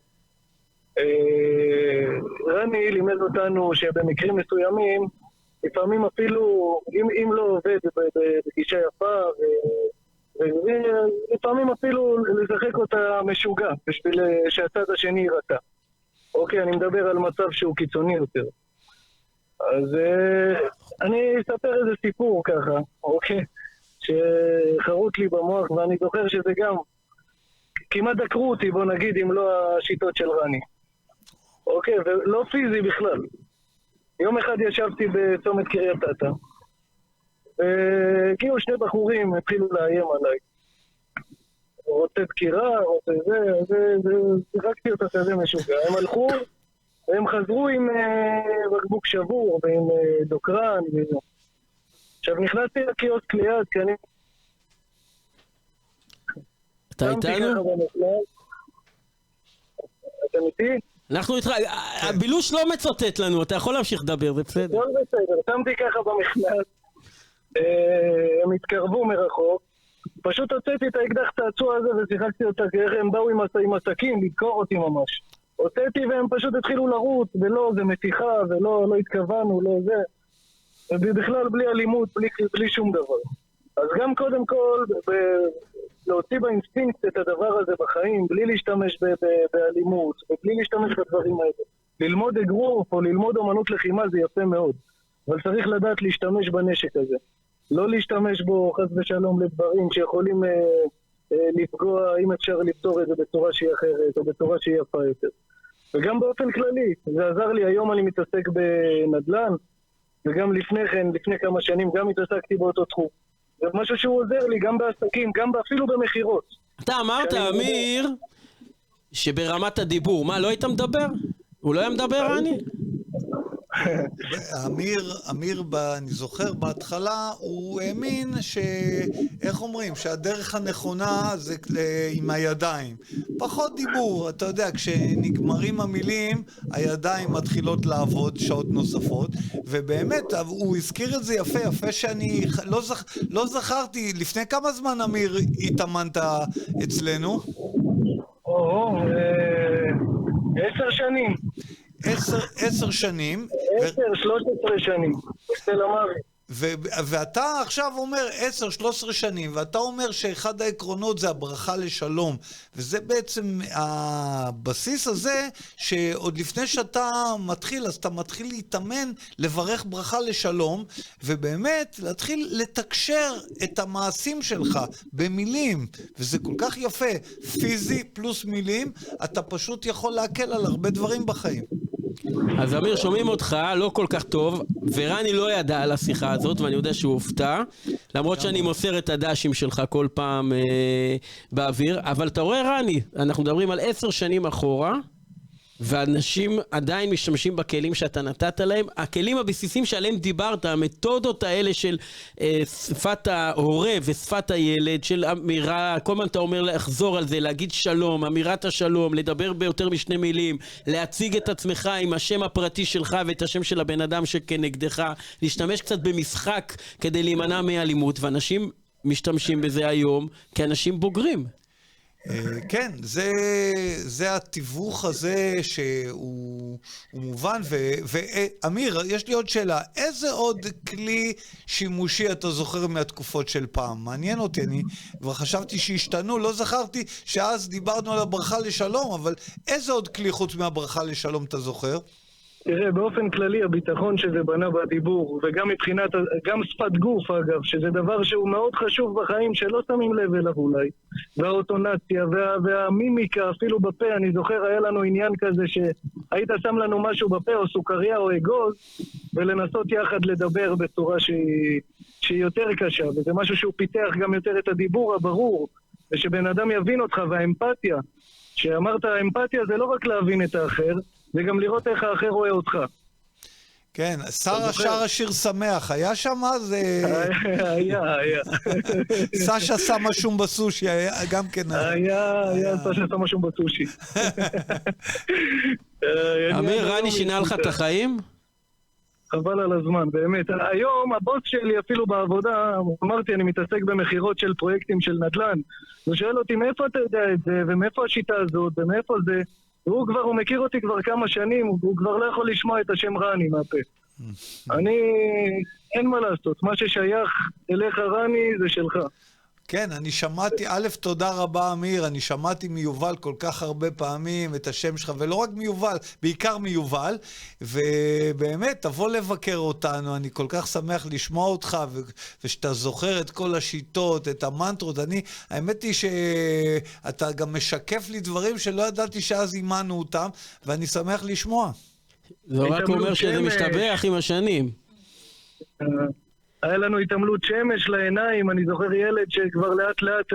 רני לימד אותנו שבמקרים מסוימים, לפעמים אפילו, אם לא עובד בגישה יפה, ולפעמים אפילו לשחק אותה משוגע, בשביל שהצד השני ירתע. אוקיי, אני מדבר על מצב שהוא קיצוני יותר. אז אני אספר איזה סיפור ככה, אוקיי? שחרוט לי במוח, ואני זוכר שזה גם כמעט דקרו אותי, בוא נגיד, אם לא השיטות של רני. אוקיי, ולא פיזי בכלל. יום אחד ישבתי בצומת קריית אתא, והגיעו שני בחורים, התחילו לאיים עליי. רוצה דקירה, רוצה זה, שיחקתי אותה כזה משוגע. הם הלכו, והם חזרו עם בקבוק שבור, ועם דוקרן, וזה. עכשיו נכנסתי לקיוסק ליד, כי אני... אתה איתנו? אתה איתי? אנחנו איתך, הבילוש לא מצוטט לנו, אתה יכול להמשיך לדבר, זה בסדר. לא בסדר, שמתי ככה במכנס, הם התקרבו מרחוק, פשוט הוצאתי את האקדח צעצוע הזה ושיחקתי אותה, הם באו עם הסכין לדקור אותי ממש. הוצאתי והם פשוט התחילו לרוץ, ולא, זה מתיחה, ולא התכוונו, לא זה. ובכלל בלי אלימות, בלי שום דבר. אז גם קודם כל, להוציא באינסטינקט את הדבר הזה בחיים, בלי להשתמש באלימות, ובלי להשתמש בדברים האלה. ללמוד אגרוף או ללמוד אומנות לחימה זה יפה מאוד, אבל צריך לדעת להשתמש בנשק הזה. לא להשתמש בו חס ושלום לדברים שיכולים לפגוע, אם אפשר לפתור את זה בצורה שהיא אחרת, או בצורה שהיא יפה יותר. וגם באופן כללי, זה עזר לי, היום אני מתעסק בנדל"ן, וגם לפני כן, לפני כמה שנים, גם התעסקתי באותו תחום. זה משהו שהוא עוזר לי גם בעסקים, גם אפילו במחירות. אתה אמרת, אמיר, שברמת הדיבור, מה, לא היית מדבר? הוא לא היה מדבר, אני? אמיר, אני זוכר בהתחלה, הוא האמין איך אומרים, שהדרך הנכונה זה עם הידיים. פחות דיבור, אתה יודע, כשנגמרים המילים, הידיים מתחילות לעבוד שעות נוספות, ובאמת, הוא הזכיר את זה יפה שאני לא זכרתי, לפני כמה זמן אמיר התאמנת אצלנו? 10 שנים. 10 שנים. 13 שנים. אצל אמרי. ואתה עכשיו אומר 10-13 שנים, ואתה אומר שאחד העקרונות זה הברכה לשלום, וזה בעצם הבסיס הזה, שעוד לפני שאתה מתחיל, אז אתה מתחיל להתאמן, לברך ברכה לשלום, ובאמת להתחיל לתקשר את המעשים שלך במילים, וזה כל כך יפה, פיזי פלוס מילים, אתה פשוט יכול להקל על הרבה דברים בחיים. אז אמיר, שומעים אותך, לא כל כך טוב, ורני לא ידע על השיחה הזאת, ואני יודע שהוא הופתע, למרות שאני מוסר את הדשים שלך כל פעם באוויר, אבל אתה רואה רני, אנחנו מדברים על 10 שנים אחורה, ואנשים עדיין משתמשים בכלים שאתה נתת להם, הכלים הבסיסיים שעליהם דיברת, המתודות האלה של שפת ההורה ושפת הילד, של אמירה, כל מה אתה אומר לחזור על זה, להגיד שלום, אמירת השלום, לדבר ביותר משני מילים, להציג את עצמך עם השם הפרטי שלך ואת השם של הבן אדם שכנגדך, להשתמש קצת במשחק כדי להימנע מאלימות, ואנשים משתמשים בזה היום כאנשים בוגרים. כן, זה התיווך הזה שהוא מובן, ואמיר, יש לי עוד שאלה, איזה עוד כלי שימושי אתה זוכר מהתקופות של פעם? מעניין אותי, אני כבר חשבתי שהשתנו, לא זכרתי שאז דיברנו על הברכה לשלום, אבל איזה עוד כלי חוץ מהברכה לשלום אתה זוכר? תראה, באופן כללי הביטחון שזה בנה בדיבור, וגם מבחינת, גם שפת גוף אגב, שזה דבר שהוא מאוד חשוב בחיים שלא שמים לב אליו אולי, והאוטונציה והמימיקה אפילו בפה, אני זוכר היה לנו עניין כזה שהיית שם לנו משהו בפה או סוכריה או אגוז, ולנסות יחד לדבר בצורה שהיא יותר קשה, וזה משהו שהוא פיתח גם יותר את הדיבור הברור, ושבן אדם יבין אותך, והאמפתיה, שאמרת האמפתיה זה לא רק להבין את האחר, זה גם לראות איך האחר רואה אותך. כן, שרה שר השיר שמח, היה שם אז? היה. סשה שמה שום בסושי, גם כן. היה סשה שמה שום בסושי. אמיר, רני שינה לך את החיים? חבל על הזמן, באמת. היום הבוס שלי אפילו בעבודה, אמרתי, אני מתעסק במחירות של פרויקטים של נדל"ן, הוא שואל אותי מאיפה אתה יודע את זה, ומאיפה השיטה הזאת, ומאיפה זה, הוא מכיר אותי כבר כמה שנים, הוא כבר לא יכול לשמוע את השם רני מהפה. אין מה לעשות, מה ששייך אליך רני זה שלך. כן, אני שמעתי, תודה רבה אמיר, אני שמעתי מיובל כל כך הרבה פעמים את השם שלך, ולא רק מיובל, בעיקר מיובל, ובאמת, תבוא לבקר אותנו, אני כל כך שמח לשמוע אותך, ושאתה זוכר את כל השיטות, את המנטרות, האמת היא שאתה גם משקף לי דברים שלא ידעתי שאז אימנו אותם, ואני שמח לשמוע. זה רק אומר שזה משתבח עם השנים. היה לנו התעמלות שמש לעיניים, אני זוכר ילד שכבר לאט לאט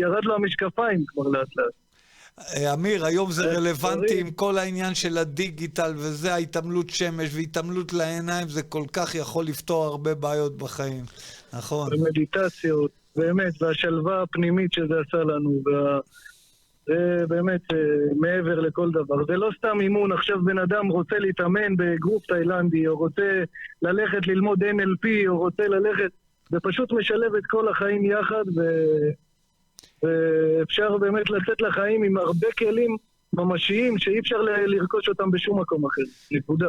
ירד לו המשקפיים כבר לאט לאט. אמיר, היום זה רלוונטי עם כל העניין של הדיגיטל וזה ההתעמלות שמש והתעמלות לעיניים, זה כל כך יכול לפתור הרבה בעיות בחיים, נכון? ומדיטציות, באמת, והשלווה הפנימית שזה עשה לנו, זה באמת מעבר לכל דבר. זה לא סתם אימון, עכשיו בן אדם רוצה להתאמן בגרופ תאילנדי, או רוצה ללכת ללמוד NLP, או רוצה ללכת, זה פשוט משלב את כל החיים יחד, ואפשר באמת לצאת לחיים עם הרבה כלים ממשיים, שאי אפשר לרכוש אותם בשום מקום אחר. נקודה.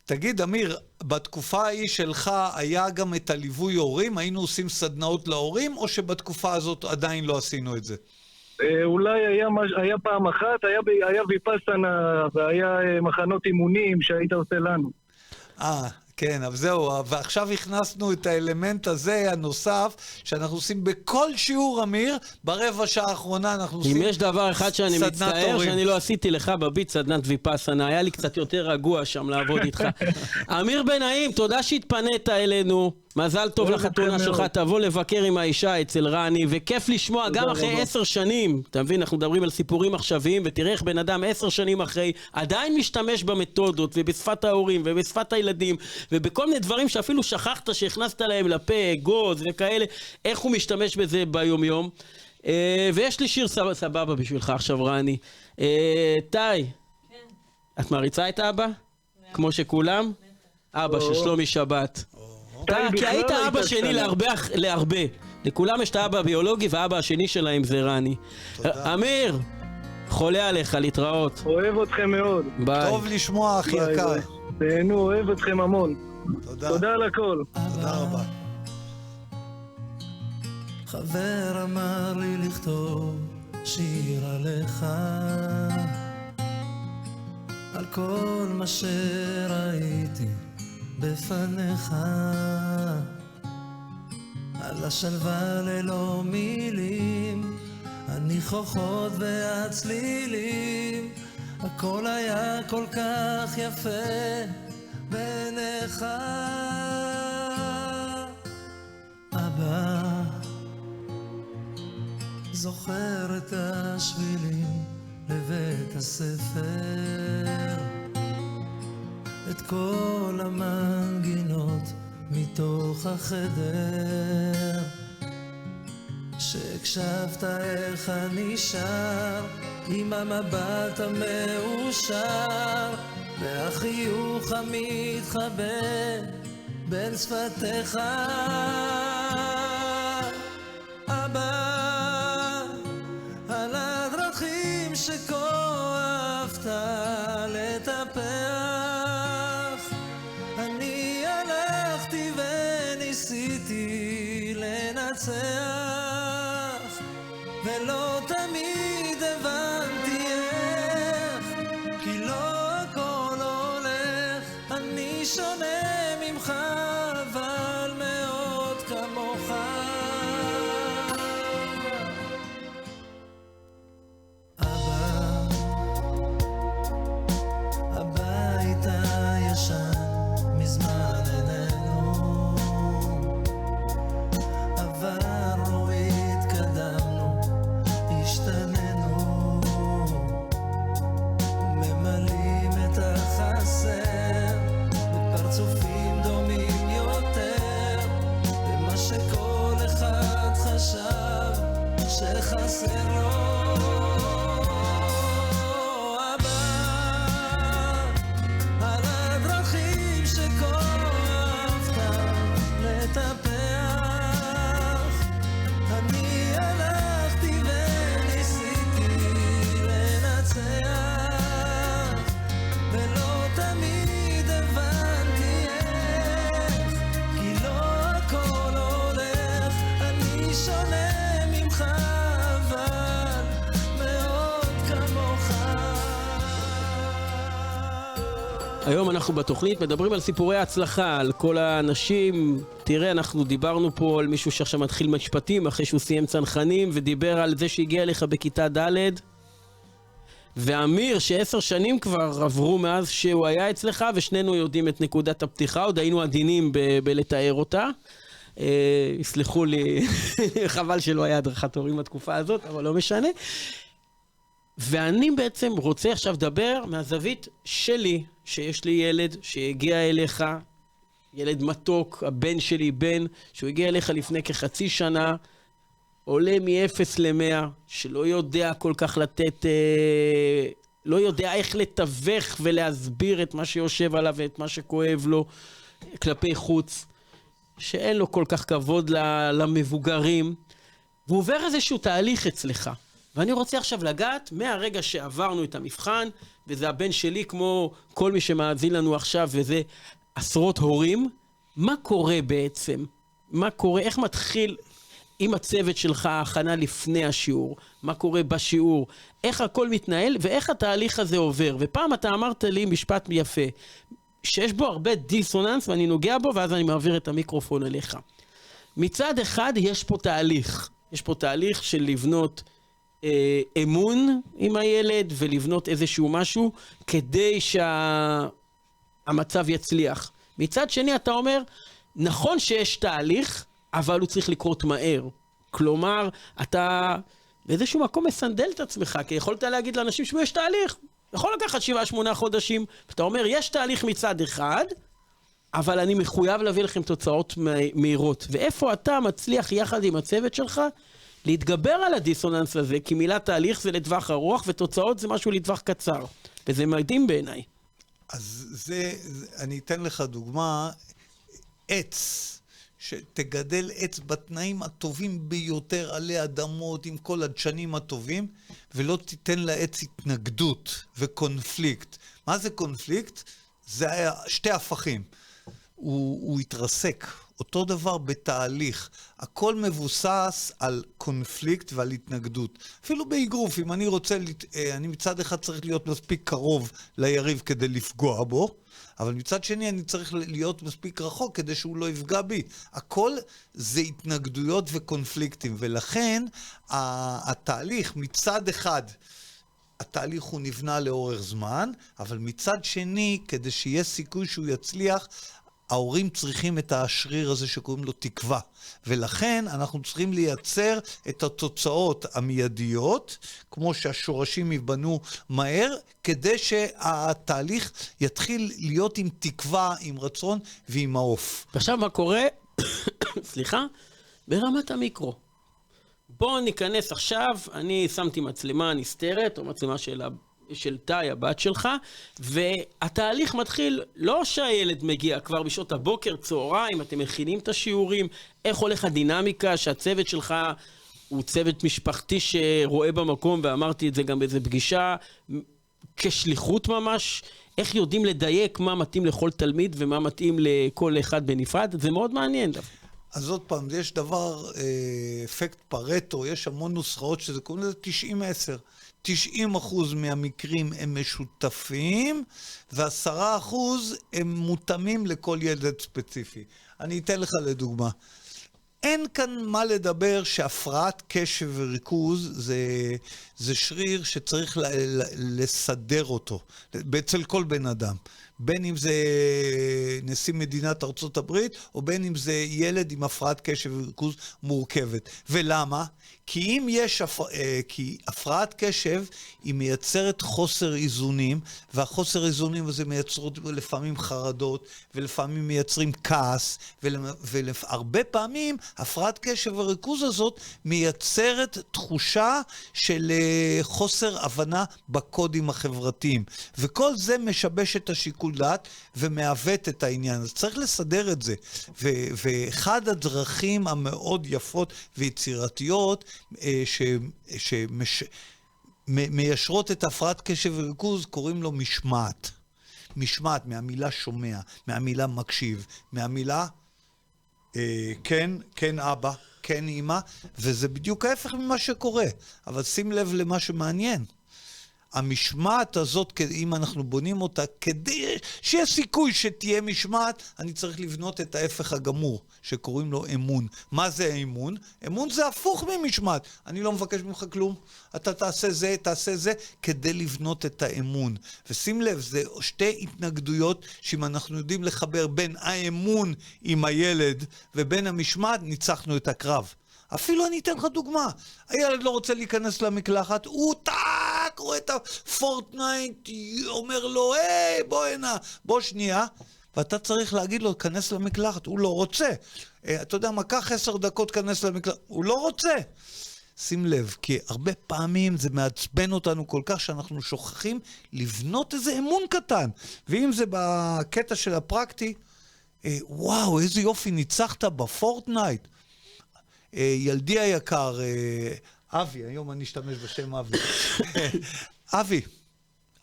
תגיד, אמיר, בתקופה ההיא שלך היה גם את הליווי הורים? היינו עושים סדנאות להורים, או שבתקופה הזאת עדיין לא עשינו את זה? אולי היה פעם אחת, היה ויפאסנה, והיה מחנות אימונים שהיית עושה לנו. כן, אבל זהו, ועכשיו הכנסנו את האלמנט הזה, הנוסף, שאנחנו עושים בכל שיעור, אמיר, ברבע שעה האחרונה אנחנו עושים אם יש דבר אחד שאני מצטער הורים. שאני לא עשיתי לך בביט סדנת ויפאסנה, היה לי קצת יותר רגוע שם לעבוד איתך. אמיר בן נעים, תודה שהתפנית אלינו, מזל טוב לחתונה שלך, תבוא לבקר עם האישה אצל רני, וכיף לשמוע גם אחרי 10 שנים, אתה מבין, אנחנו מדברים על סיפורים עכשוויים, ותראה איך בן אדם 10 שנים אחרי, עדיין משתמש במתודות, ובשפת ההורים, ובשפת הילדים, ובכל מיני דברים שאפילו שכחת שהכנסת להם לפה, גוז וכאלה, איך הוא משתמש בזה ביום יום. ויש לי שיר סבבה בשבילך עכשיו, רני. טי, את מעריצה את אבא? כמו שכולם? אבא של שלומי שבת. כי היית אבא שני להרבה. לכולם יש את האבא הביולוגי, והאבא השני שלהם זה רני. אמיר, חולה עליך, להתראות. אוהב אתכם מאוד. ביי. טוב לשמוע, אחי יקר. תהנו, אוהב אתכם המון. תודה על הכל. תודה רבה. חבר אמר לי לכתוב שיר עליך, על כל מה שראיתי בפניך, על השלווה ללא מילים, הניחוחות והצלילים, הכל היה כל כך יפה בעיניך. אבא, זוכר את השבילים לבית הספר, את כל המנגינות מתוך החדר, שהקשבת איך אני שר עם המבט המאושר והחיוך המתחבא בין שפתיך. אבא, על הדרכים שכה אהבת לטפח, אני הלכתי וניסיתי לנצח, ולא תמיד הבנתי איך, כי לא הכל הולך, אני שונה ממך אבל מאוד כמוך. הבית הישן מזמן איננו, עברנו, התקדמנו, השתננו, ממלאים את החסר בפרצופים דומים יותר, במה שכל אחד חשב שחסר לו. היום אנחנו בתוכנית מדברים על סיפורי הצלחה, על כל האנשים. תראה, אנחנו דיברנו פה על מישהו שעכשיו מתחיל משפטים אחרי שהוא סיים צנחנים, ודיבר על זה שהגיע אליך בכיתה ד', ואמיר ש10 שנים כבר עברו מאז שהוא היה אצלך, ושנינו יודעים את נקודת הפתיחה, עוד היינו עדינים בלתאר אותה. יסלחו לי, חבל שלא היה הדרכת הורים בתקופה הזאת, אבל לא משנה. ואני בעצם רוצה עכשיו לדבר מהזווית שלי, שיש לי ילד שהגיע אליך, ילד מתוק, הבן שלי בן, שהוא הגיע אליך לפני כחצי שנה, עולה מ-0 ל-100, שלא יודע כל כך לתת, לא יודע איך לתווך ולהסביר את מה שיושב עליו ואת מה שכואב לו כלפי חוץ, שאין לו כל כך כבוד למבוגרים, והוא עובר איזשהו תהליך אצלך. ואני רוצה עכשיו לגעת מהרגע שעברנו את המבחן, וזה הבן שלי כמו כל מי שמאזין לנו עכשיו, וזה עשרות הורים, מה קורה בעצם? מה קורה? איך מתחיל עם הצוות שלך ההכנה לפני השיעור? מה קורה בשיעור? איך הכל מתנהל ואיך התהליך הזה עובר? ופעם אתה אמרת לי משפט יפה, שיש בו הרבה דיסוננס ואני נוגע בו ואז אני מעביר את המיקרופון אליך. מצד אחד יש פה תהליך. יש פה תהליך של לבנות אמון עם הילד ולבנות איזשהו משהו כדי שהמצב יצליח. מצד שני אתה אומר, נכון שיש תהליך, אבל הוא צריך לקרות מהר. כלומר, אתה באיזשהו מקום מסנדל את עצמך, כי יכולת להגיד לאנשים שיש תהליך. יכול לקחת 7-8 חודשים. ואתה אומר, יש תהליך מצד אחד, אבל אני מחויב להביא לכם תוצאות מהירות. ואיפה אתה מצליח יחד עם הצוות שלך להתגבר על הדיסוננס הזה, כי מילה תהליך זה לטווח ארוך, ותוצאות זה משהו לטווח קצר. וזה מדהים בעיניי. אז אני אתן לך דוגמה, עץ, שתגדל עץ בתנאים הטובים ביותר, עלי אדמות, עם כל הדשנים הטובים, ולא תיתן לעץ התנגדות וקונפליקט. מה זה קונפליקט? זה היה שתי הפכים. הוא התרסק. אותו דבר בתהליך. הכל מבוסס על קונפליקט ועל התנגדות. אפילו באגרוף, אם אני רוצה, אני מצד אחד צריך להיות מספיק קרוב ליריב כדי לפגוע בו, אבל מצד שני אני צריך להיות מספיק רחוק כדי שהוא לא יפגע בי. הכל זה התנגדויות וקונפליקטים, ולכן התהליך מצד אחד, התהליך הוא נבנה לאורך זמן, אבל מצד שני, כדי שיהיה סיכוי שהוא יצליח, ההורים צריכים את השריר הזה שקוראים לו תקווה. ולכן אנחנו צריכים לייצר את התוצאות המיידיות, כמו שהשורשים ייבנו מהר, כדי שהתהליך יתחיל להיות עם תקווה, עם רצון ועם העוף. ועכשיו מה קורה? סליחה? ברמת המיקרו. בואו ניכנס עכשיו, אני שמתי מצלמה נסתרת, או מצלמה של תאי, הבת שלך, והתהליך מתחיל, לא שהילד מגיע כבר בשעות הבוקר, צהריים, אתם מכינים את השיעורים, איך הולך הדינמיקה, שהצוות שלך הוא צוות משפחתי שרואה במקום, ואמרתי את זה גם באיזו פגישה, כשליחות ממש, איך יודעים לדייק מה מתאים לכל תלמיד, ומה מתאים לכל אחד בנפרד, זה מאוד מעניין. אז עוד פעם, יש דבר, אפקט פרטו, יש המון נוסחאות שזה קוראים לזה 90-10. 90% מהמקרים הם משותפים, ו10% הם מותאמים לכל ילד ספציפי. אני אתן לך לדוגמה. אין כאן מה לדבר שהפרעת קשב וריכוז זה שריר שצריך לסדר אותו, אצל כל בן אדם. בין אם זה נשיא מדינת ארצות הברית, או בין אם זה ילד עם הפרעת קשב וריכוז מורכבת. ולמה? כי הפרעת קשב היא מייצרת חוסר איזונים, והחוסר איזונים הזה מייצרות לפעמים חרדות, ולפעמים מייצרים כעס, והרבה פעמים הפרעת קשב וריכוז הזאת מייצרת תחושה של חוסר הבנה בקודים החברתיים. וכל זה משבש את השיקול דעת ומעוות את העניין. אז צריך לסדר את זה. ואחד הדרכים המאוד יפות ויצירתיות שמיישרות את הפרעת קשב וריכוז, קוראים לו משמעת. משמעת מהמילה שומע, מהמילה מקשיב, מהמילה כן אבא, כן אמא, וזה בדיוק ההפך ממה שקורה. אבל שים לב למה שמעניין. המשמעת הזאת, אם אנחנו בונים אותה, כדי שיש סיכוי שתהיה משמעת, אני צריך לבנות את ההפך הגמור, שקוראים לו אמון. מה זה אמון? אמון זה הפוך ממשמעת. אני לא מבקש ממך כלום. אתה תעשה זה, כדי לבנות את האמון. ושים לב, זה שתי התנגדויות, שאם אנחנו יודעים לחבר בין האמון עם הילד, ובין המשמעת, ניצחנו את הקרב. אפילו אני אתן לך דוגמה. הילד לא רוצה להיכנס למקלחת, הוא רואה את הפורטנייט, אומר לו, היי, בוא הנה, בוא שנייה. ואתה צריך להגיד לו, כנס למקלחת, הוא לא רוצה. אתה יודע מה, קח 10 דקות, כנס למקלחת, הוא לא רוצה. שים לב, כי הרבה פעמים זה מעצבן אותנו כל כך שאנחנו שוכחים לבנות איזה אמון קטן. ואם זה בקטע של הפרקטי, וואו, איזה יופי, ניצחת בפורטנייט. ילדי היקר, אבי, היום אני אשתמש בשם אבי.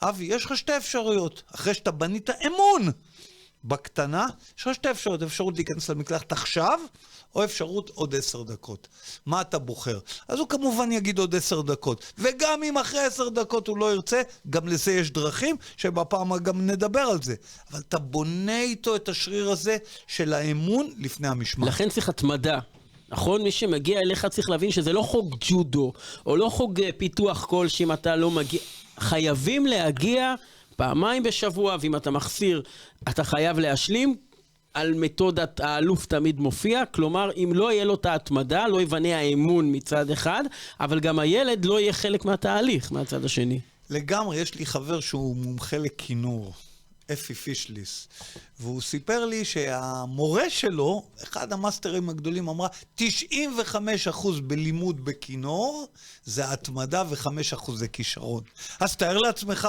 אבי, יש לך 2 אפשרויות. אחרי שאתה בנית אמון בקטנה, יש לך 2 אפשרויות. אפשרות להיכנס למקלחת עכשיו, או אפשרות עוד 10 דקות. מה אתה בוחר? אז הוא כמובן יגיד עוד 10 דקות. וגם אם אחרי 10 דקות הוא לא ירצה, גם לזה יש דרכים, שבפעם גם נדבר על זה. אבל אתה בונה איתו את השריר הזה של האמון לפני המשמעת. לכן צריך התמדה. נכון? מי שמגיע אליך צריך להבין שזה לא חוג ג'ודו, או לא חוג פיתוח כלשהו אם אתה לא מגיע. חייבים להגיע 2 בשבוע, ואם אתה מחסיר, אתה חייב להשלים. על מתודת האלוף תמיד מופיע, כלומר, אם לא יהיה לו את ההתמדה, לא יבנה האמון מצד אחד, אבל גם הילד לא יהיה חלק מהתהליך מהצד השני. לגמרי, יש לי חבר שהוא מומחה לכינור, אפי פישליס, והוא סיפר לי שהמורה שלו, אחד המאסטרים הגדולים, אמרה, 95% בלימוד בכינור, זה התמדה ו5% זה כישרון. אז תאר לעצמך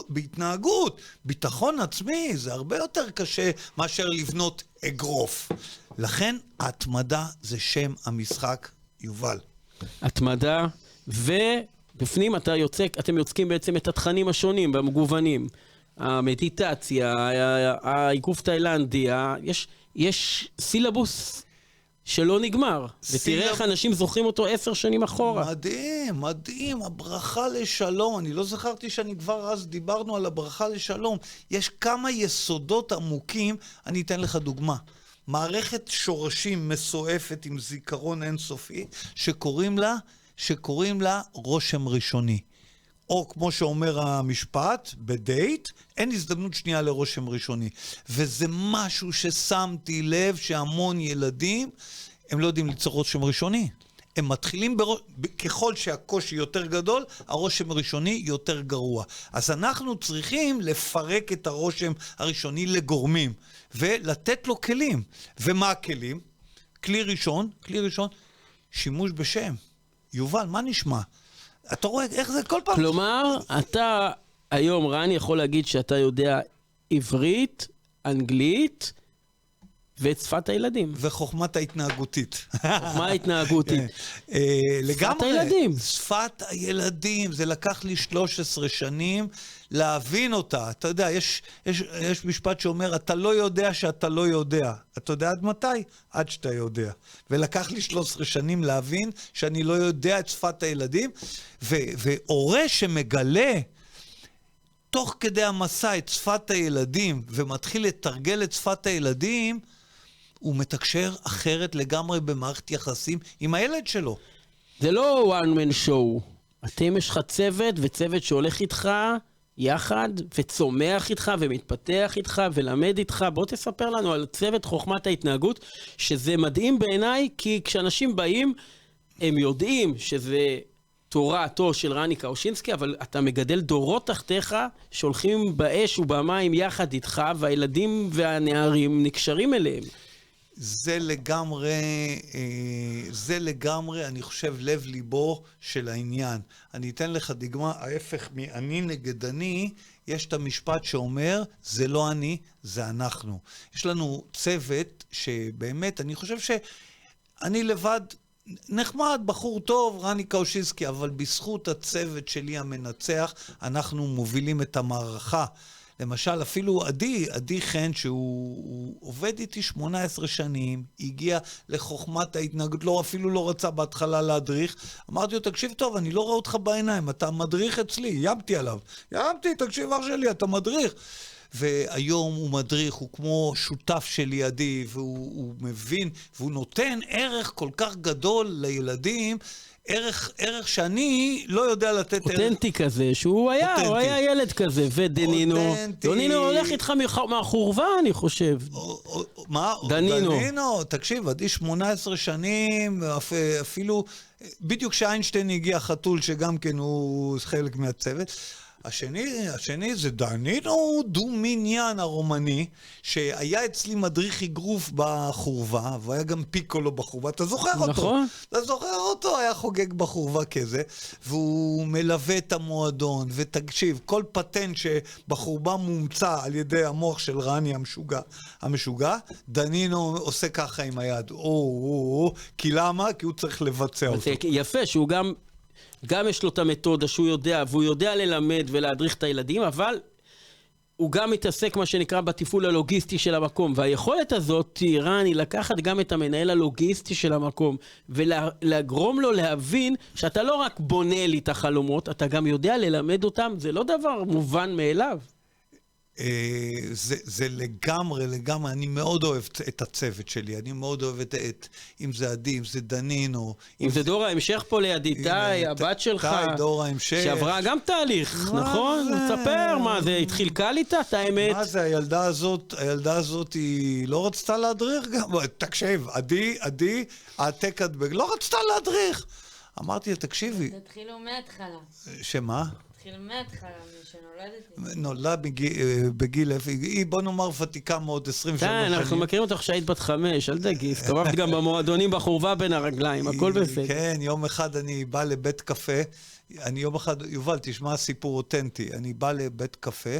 בהתנהגות, ביטחון עצמי, זה הרבה יותר קשה מאשר לבנות אגרוף. לכן, ההתמדה זה שם המשחק, יובל. התמדה, ובפנים אתם יוצקים בעצם את התכנים השונים והמגוונים. המדיטציה, העיגוף תאילנדי, יש סילבוס שלא נגמר. ותראה איך אנשים זוכרים אותו 10 שנים אחורה. מדהים, מדהים, הברכה לשלום. אני לא זכרתי שאני כבר אז דיברנו על הברכה לשלום. יש כמה יסודות עמוקים, אני אתן לך דוגמה. מערכת שורשים מסועפת עם זיכרון אינסופי, שקוראים לה רושם ראשוני. או כמו שאומר המשפט, בדייט, אין הזדמנות שנייה לרושם ראשוני. וזה משהו ששמתי לב שהמון ילדים, הם לא יודעים ליצור רושם ראשוני. הם מתחילים, ככל שהקושי יותר גדול, הרושם הראשוני יותר גרוע. אז אנחנו צריכים לפרק את הרושם הראשוני לגורמים, ולתת לו כלים. ומה הכלים? כלי ראשון, שימוש בשם. יובל, מה נשמע? אתה רואה איך זה כל פעם? כלומר, אתה היום, רן, יכול להגיד שאתה יודע עברית, אנגלית ואת שפת הילדים. וחוכמת ההתנהגותית. חוכמה ההתנהגותית. לגמרי. שפת הילדים. שפת הילדים. זה לקח לי 13 שנים להבין אותה. אתה יודע, יש משפט שאומר, אתה לא יודע שאתה לא יודע. אתה יודע עד מתי? עד שאתה יודע. ולקח לי 13 שנים להבין שאני לא יודע את שפת הילדים. והורה שמגלה תוך כדי המסע את שפת הילדים ומתחיל לתרגל את שפת הילדים, הוא מתקשר אחרת לגמרי במערכת יחסים עם הילד שלו. זה לא one man show. אתם יש לך צוות, וצוות שהולך איתך יחד, וצומח איתך, ומתפתח איתך, ולמד איתך. בוא תספר לנו על צוות חוכמת ההתנהגות, שזה מדהים בעיניי, כי כשאנשים באים, הם יודעים שזה תורתו של רני קאושינסקי, אבל אתה מגדל דורות תחתיך, שהולכים באש ובמים יחד איתך, והילדים והנערים נקשרים אליהם. זה לגמרי, אני חושב, לב ליבו של העניין. אני אתן לך דוגמה, ההפך מאני נגד אני, יש את המשפט שאומר, זה לא אני, זה אנחנו. יש לנו צוות שבאמת, אני חושב שאני לבד, נחמד, בחור טוב, רני קאושינסקי, אבל בזכות הצוות שלי המנצח, אנחנו מובילים את המערכה. למשל, אפילו עדי חן, שהוא עובד איתי 18 שנים, הגיע לחוכמת ההתנהגות, אפילו לא רצה בהתחלה להדריך. אמרתי לו, תקשיב טוב, אני לא רואה אותך בעיניים, אתה מדריך אצלי, ימתי עליו. תקשיב אח שלי, אתה מדריך. והיום הוא מדריך, הוא כמו שותף של ידי, והוא מבין, והוא נותן ערך כל כך גדול לילדים, ערך שאני לא יודע לתת ערך. אותנטי כזה, שהוא היה ילד כזה, ודנינו. דנינו הולך איתך מהחורבה, אני חושב. מה? דנינו, תקשיב, עדי 18 שנים, אפילו, בדיוק כשאיינשטיין הגיע חתול, שגם כן הוא חלק מהצוות, השני זה דנינו דומיניאן הרומני, שהיה אצלי מדריך אגרוף בחורבה, והיה גם פיקולו בחורבה, אתה זוכר אותו? נכון. אתה זוכר אותו, היה חוגג בחורבה כזה, והוא מלווה את המועדון, ותקשיב, כל פטנט שבחורבה מומצא על ידי המוח של רני המשוגע, דנינו עושה ככה עם היד, כי למה? כי הוא צריך לבצע אותו. יפה, שהוא גם יש לו את המתודה שהוא יודע, והוא יודע ללמד ולהדריך את הילדים, אבל הוא גם מתעסק מה שנקרא בתפעול הלוגיסטי של המקום, והיכולת הזאת, רני, לקחת גם את המנהל הלוגיסטי של המקום, ולגרום לו להבין שאתה לא רק בונה לי את החלומות, אתה גם יודע ללמד אותם, זה לא דבר מובן מאליו. זה לגמרי, אני מאוד אוהב את הצוות שלי, אני מאוד אוהב אם זה עדי, אם זה דנינו. אם זה דור ההמשך פה לידי, תאי, הבת שלך, דור ההמשך. שעברה גם תהליך, נכון? ספר, מה זה, התחיל קל איתה, את האמת? מה זה, הילדה הזאת היא לא רצתה להדריך גם? תקשיב, עדי, העתק הדבק, לא רצתה להדריך. אמרתי, תקשיבי. תתחילו מההתחלה. שמה? תתחיל מההתחלה, שנולדתי. נולדה בגיל, בוא נאמר ותיקה מאוד, 23 שנים. אנחנו מכירים אותך שהיית בת 5, אל תגיד, הסתובבת גם במועדונים בחורבה בין הרגליים, הכל בסדר. כן, יום אחד אני בא לבית קפה, יובל, תשמע סיפור אותנטי, אני בא לבית קפה,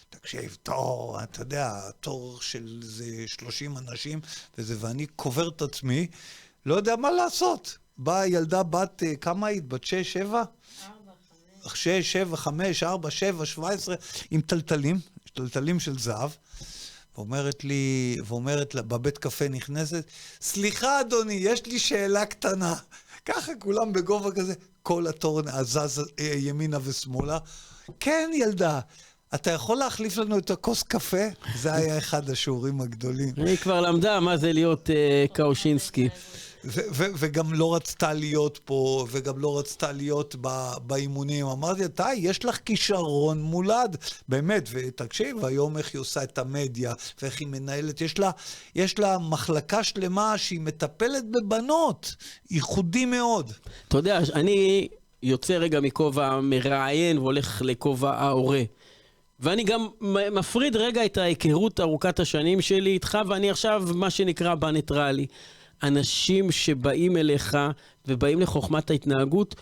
תקשיב, תור, אתה יודע, תור של 30 אנשים, ואני קובר את עצמי, לא יודע מה לעשות. באה ילדה בת, כמה היית? בת 6, 7? 6, 7, 5, 4, 7, 17, עם טלטלים של זהב, ואומרת לה, בבית קפה נכנסת, סליחה אדוני, יש לי שאלה קטנה. ככה כולם בגובה כזה, כל התור הזז ימינה ושמאלה. כן ילדה, אתה יכול להחליף לנו את הכוס קפה? זה היה אחד השיעורים הגדולים. היא כבר למדה מה זה להיות קאושינסקי. וגם לא רצתה להיות פה, וגם לא רצתה להיות באימונים. אמרתי, יש לך כישרון מולד, באמת, ותקשיב, היום איך היא עושה את המדיה, ואיך היא מנהלת, יש לה מחלקה שלמה שהיא מטפלת בבנות, ייחודי מאוד. אתה יודע, אני יוצא רגע מכובע מראיין, והולך לכובע ההורה. ואני גם מפריד רגע את ההיכרות ארוכת השנים שלי איתך, ואני עכשיו מה שנקרא בניטרלי. אנשים שבאים אליך ובאים לחוכמת ההתנהגות,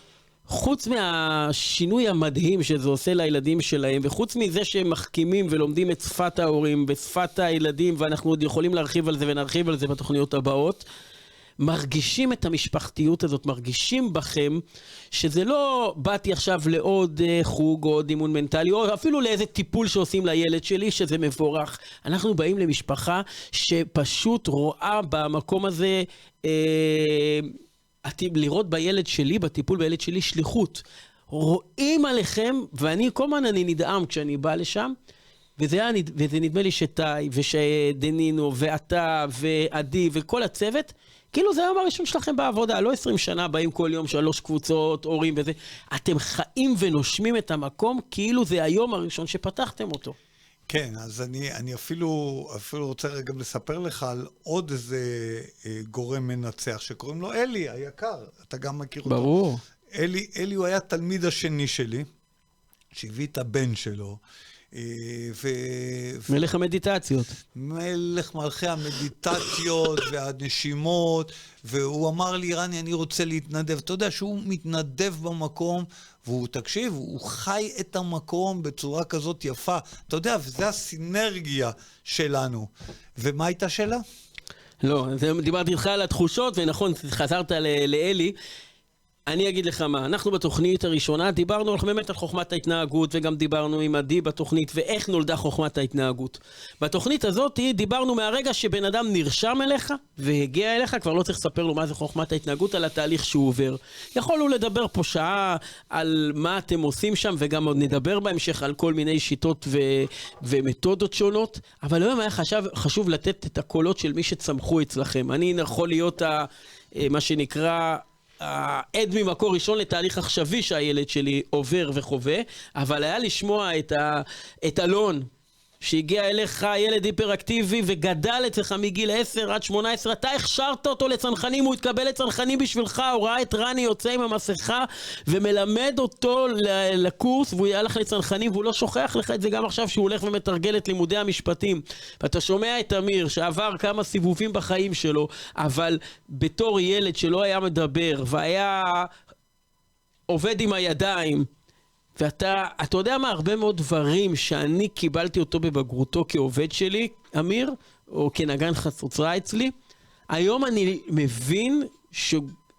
חוץ מהשינוי המדהים שזה עושה לילדים שלהם, וחוץ מזה שהם מחכימים ולומדים את שפת ההורים ושפת הילדים, ואנחנו עוד יכולים להרחיב על זה ונרחיב על זה בתוכניות הבאות, מרגישים את המשפחתיות הזאת, מרגישים בכם שזה לא באתי עכשיו לעוד חוג או עוד אימון מנטלי, או אפילו לאיזה טיפול שעושים לילד שלי, שזה מבורך. אנחנו באים למשפחה שפשוט רואה במקום הזה, לראות בילד שלי, בטיפול בילד שלי, שליחות. רואים עליכם, ואני כל הזמן אני נדהם כשאני בא לשם, וזה נדמה לי שטי ושדנינו ואתה ועדי וכל הצוות, כאילו זה היום הראשון שלכם בעבודה, לא 20 שנה באים כל יום 3 קבוצות, הורים וזה. אתם חיים ונושמים את המקום, כאילו זה היום הראשון שפתחתם אותו. כן, אז אני אפילו רוצה גם לספר לך על עוד איזה גורם מנצח, שקוראים לו אלי, היקר, אתה גם מכיר אותו. ברור. אלי הוא היה תלמיד השני שלי, שהביא את הבן שלו, מלך המדיטציות. מלך מלכי המדיטציות והנשימות, והוא אמר לי, רני, אני רוצה להתנדב. אתה יודע שהוא מתנדב במקום, והוא, תקשיב, הוא חי את המקום בצורה כזאת יפה. אתה יודע, וזה הסינרגיה שלנו. ומה הייתה שאלה? לא, דיברתי איתך על התחושות, ונכון, חזרת לאלי. אני אגיד לך מה, אנחנו בתוכנית הראשונה דיברנו באמת על חוכמת ההתנהגות, וגם דיברנו עם עדי בתוכנית ואיך נולדה חוכמת ההתנהגות. בתוכנית הזאת דיברנו מהרגע שבן אדם נרשם אליך והגיע אליך, כבר לא צריך לספר לו מה זה חוכמת ההתנהגות, על התהליך שהוא עובר. יכולנו לדבר פה שעה על מה אתם עושים שם, וגם עוד נדבר בהמשך על כל מיני שיטות ומתודות שונות, אבל היום היה חשוב לתת את הקולות של מי שצמחו אצלכם. אני יכול להיות מה שנקרא העד ממקור ראשון לתהליך עכשווי שהילד שלי עובר וחווה, אבל היה לשמוע את אלון, שהגיע אליך ילד היפראקטיבי וגדל אצלך מגיל 10 עד 18, אתה הכשרת אותו לצנחנים, הוא התקבל לצנחנים בשבילך, הוא ראה את רני יוצא עם המסכה ומלמד אותו לקורס, והוא הלך לצנחנים והוא לא שוכח לך את זה גם עכשיו שהוא הולך ומתרגל את לימודי המשפטים. ואתה שומע את אמיר שעבר כמה סיבובים בחיים שלו, אבל בתור ילד שלא היה מדבר והיה עובד עם הידיים, ואתה יודע מה, הרבה מאוד דברים שאני קיבלתי אותו בבגרותו כעובד שלי, אמיר, או כנגן חצוצרה אצלי, היום אני מבין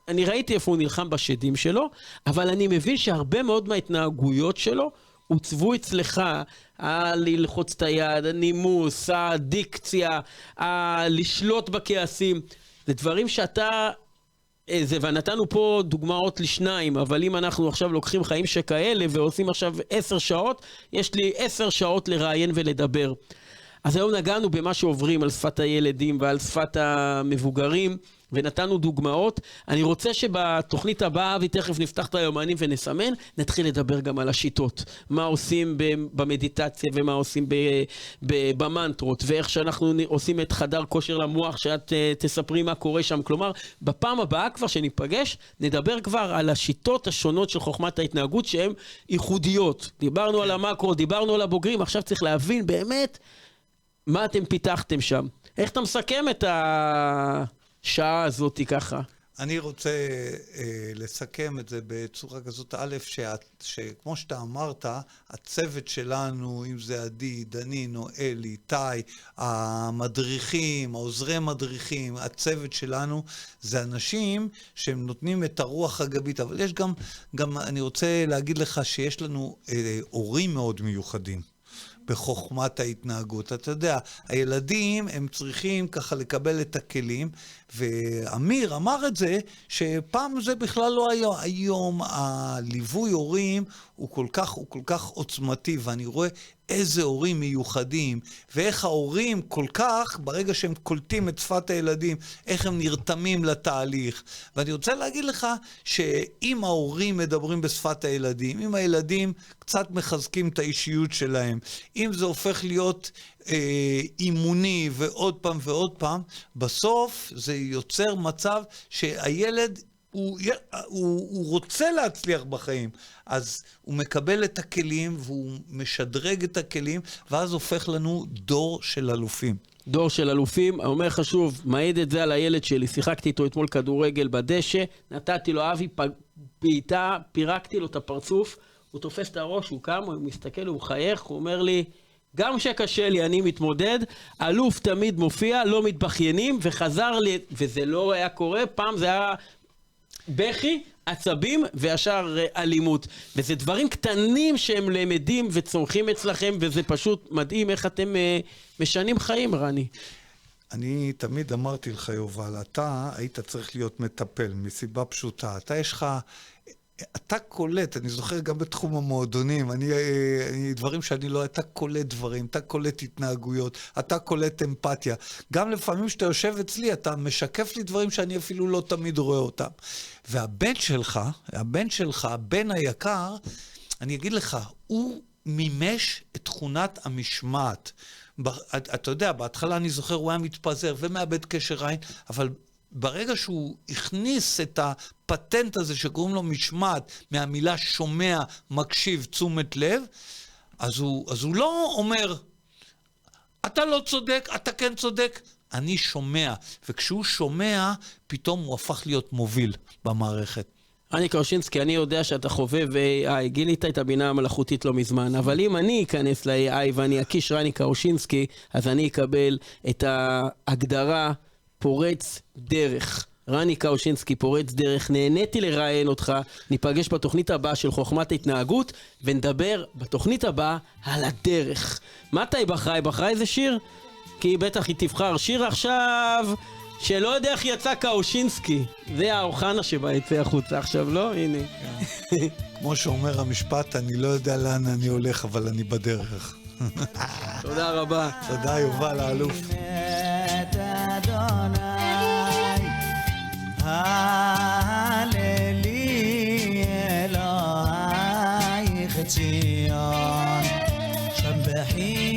אני ראיתי איפה הוא נלחם בשדים שלו, אבל אני מבין שהרבה מאוד מההתנהגויות שלו הוצבו אצלך, ללחוץ את היד, הנימוס, הדיקציה, לשלוט בכעסים, זה דברים שאתה ונתנו פה דוגמאות לשניים, אבל אם אנחנו עכשיו לוקחים חיים שכאלה ועושים עכשיו 10 שעות, יש לי 10 שעות לראיין ולדבר. אז היום נגענו במה שעוברים על שפת הילדים ועל שפת המבוגרים, ונתנו דוגמאות. אני רוצה שבתוכנית הבאה, ותכף נפתח את היומנים ונסמן, נתחיל לדבר גם על השיטות. מה עושים במדיטציה ומה עושים במנטרות, ואיך שאנחנו עושים את חדר כושר למוח, שאת תספרי מה קורה שם. כלומר, בפעם הבאה כבר שניפגש, נדבר כבר על השיטות השונות של חוכמת ההתנהגות, שהן ייחודיות. דיברנו על המקרו, דיברנו על הבוגרים, עכשיו צריך להבין באמת מה אתם פיתחתם שם. איך אתה מסכם את השעה הזאת ככה? אני רוצה לסכם את זה בצורה כזאת, א', שכמו שאתה אמרת, הצוות שלנו, אם זה עדי, דנין, נואל, איתי, המדריכים, העוזרי מדריכים, הצוות שלנו, זה אנשים שהם נותנים את הרוח הגבית, אבל יש גם אני רוצה להגיד לך שיש לנו הורים מאוד מיוחדים. בחוכמת ההתנהגות. אתה יודע, הילדים הם צריכים ככה לקבל את הכלים, ואמיר אמר את זה, שפעם זה בכלל לא היה. היום הליווי הורים הוא כל כך עוצמתי, ואני רואה איזה הורים מיוחדים, ואיך ההורים כל כך, ברגע שהם קולטים את שפת הילדים, איך הם נרתמים לתהליך. ואני רוצה להגיד לך, שאם ההורים מדברים בשפת הילדים, אם הילדים קצת מחזקים את האישיות שלהם, אם זה הופך להיות אימוני ועוד פעם ועוד פעם, בסוף זה יוצר מצב שהילד הוא רוצה להצליח בחיים, אז הוא מקבל את הכלים והוא משדרג את הכלים, ואז הופך לנו דור של אלופים. דור של אלופים. אומר חשוב, מעיד את זה על הילד שלי, שיחקתי איתו אתמול כדורגל בדשא, נתתי לו אבי בעיטה, פירקתי לו את הפרצוף, הוא תופס את הראש, הוא קם, הוא מסתכל, הוא חייך, הוא אומר לי, גם שקשה לי, אני מתמודד, אלוף תמיד מופיע, לא מתבחיינים, וחזר לי, וזה לא היה קורה, פעם זה היה בכי, עצבים וישר אלימות. וזה דברים קטנים שהם למדים וצורכים אצלכם, וזה פשוט מדהים איך אתם משנים חיים, רני. אני תמיד אמרתי לך, יובל, אתה היית צריך להיות מטפל, מסיבה פשוטה. אתה קולט, אני זוכר גם בתחום המועדונים, דברים שאני לא, אתה קולט דברים, אתה קולט התנהגויות, אתה קולט אמפתיה. גם לפעמים שאתה יושב אצלי, אתה משקף לי דברים שאני אפילו לא תמיד רואה אותם. והבן שלך, הבן היקר, אני אגיד לך, הוא מימש את תכונת המשמעת. אתה יודע, בהתחלה אני זוכר, הוא היה מתפזר ומאבד קשר עין, אבל ברגע שהוא הכניס את הפטנט הזה שקוראים לו משמעת, מהמילה שומע, מקשיב, תשומת לב, אז הוא לא אומר, אתה לא צודק, אתה כן צודק, אני שומע. וכשהוא שומע, פתאום הוא הפך להיות מוביל במערכת. רני קאושינסקי, אני יודע שאתה חובב AI, גילית את הבינה המלאכותית לא מזמן, אבל אם אני אכנס ל-AI ואני אקיש רני קאושינסקי, אז אני אקבל את ההגדרה פורץ דרך. רני קאושינסקי, פורץ דרך. נהניתי לראיין אותך. ניפגש בתוכנית הבאה של חוכמת ההתנהגות, ונדבר בתוכנית הבאה על הדרך. מתי בחרה? בחרה איזה שיר? כי בטח היא תבחר שיר עכשיו שלא יודע איך יצא קאושינסקי. זה האוחנה שבה יצא החוצה עכשיו, לא? הנה. כמו שאומר המשפט, אני לא יודע לאן אני הולך, אבל אני בדרך. תודה רבה. תודה, יובל האלוף.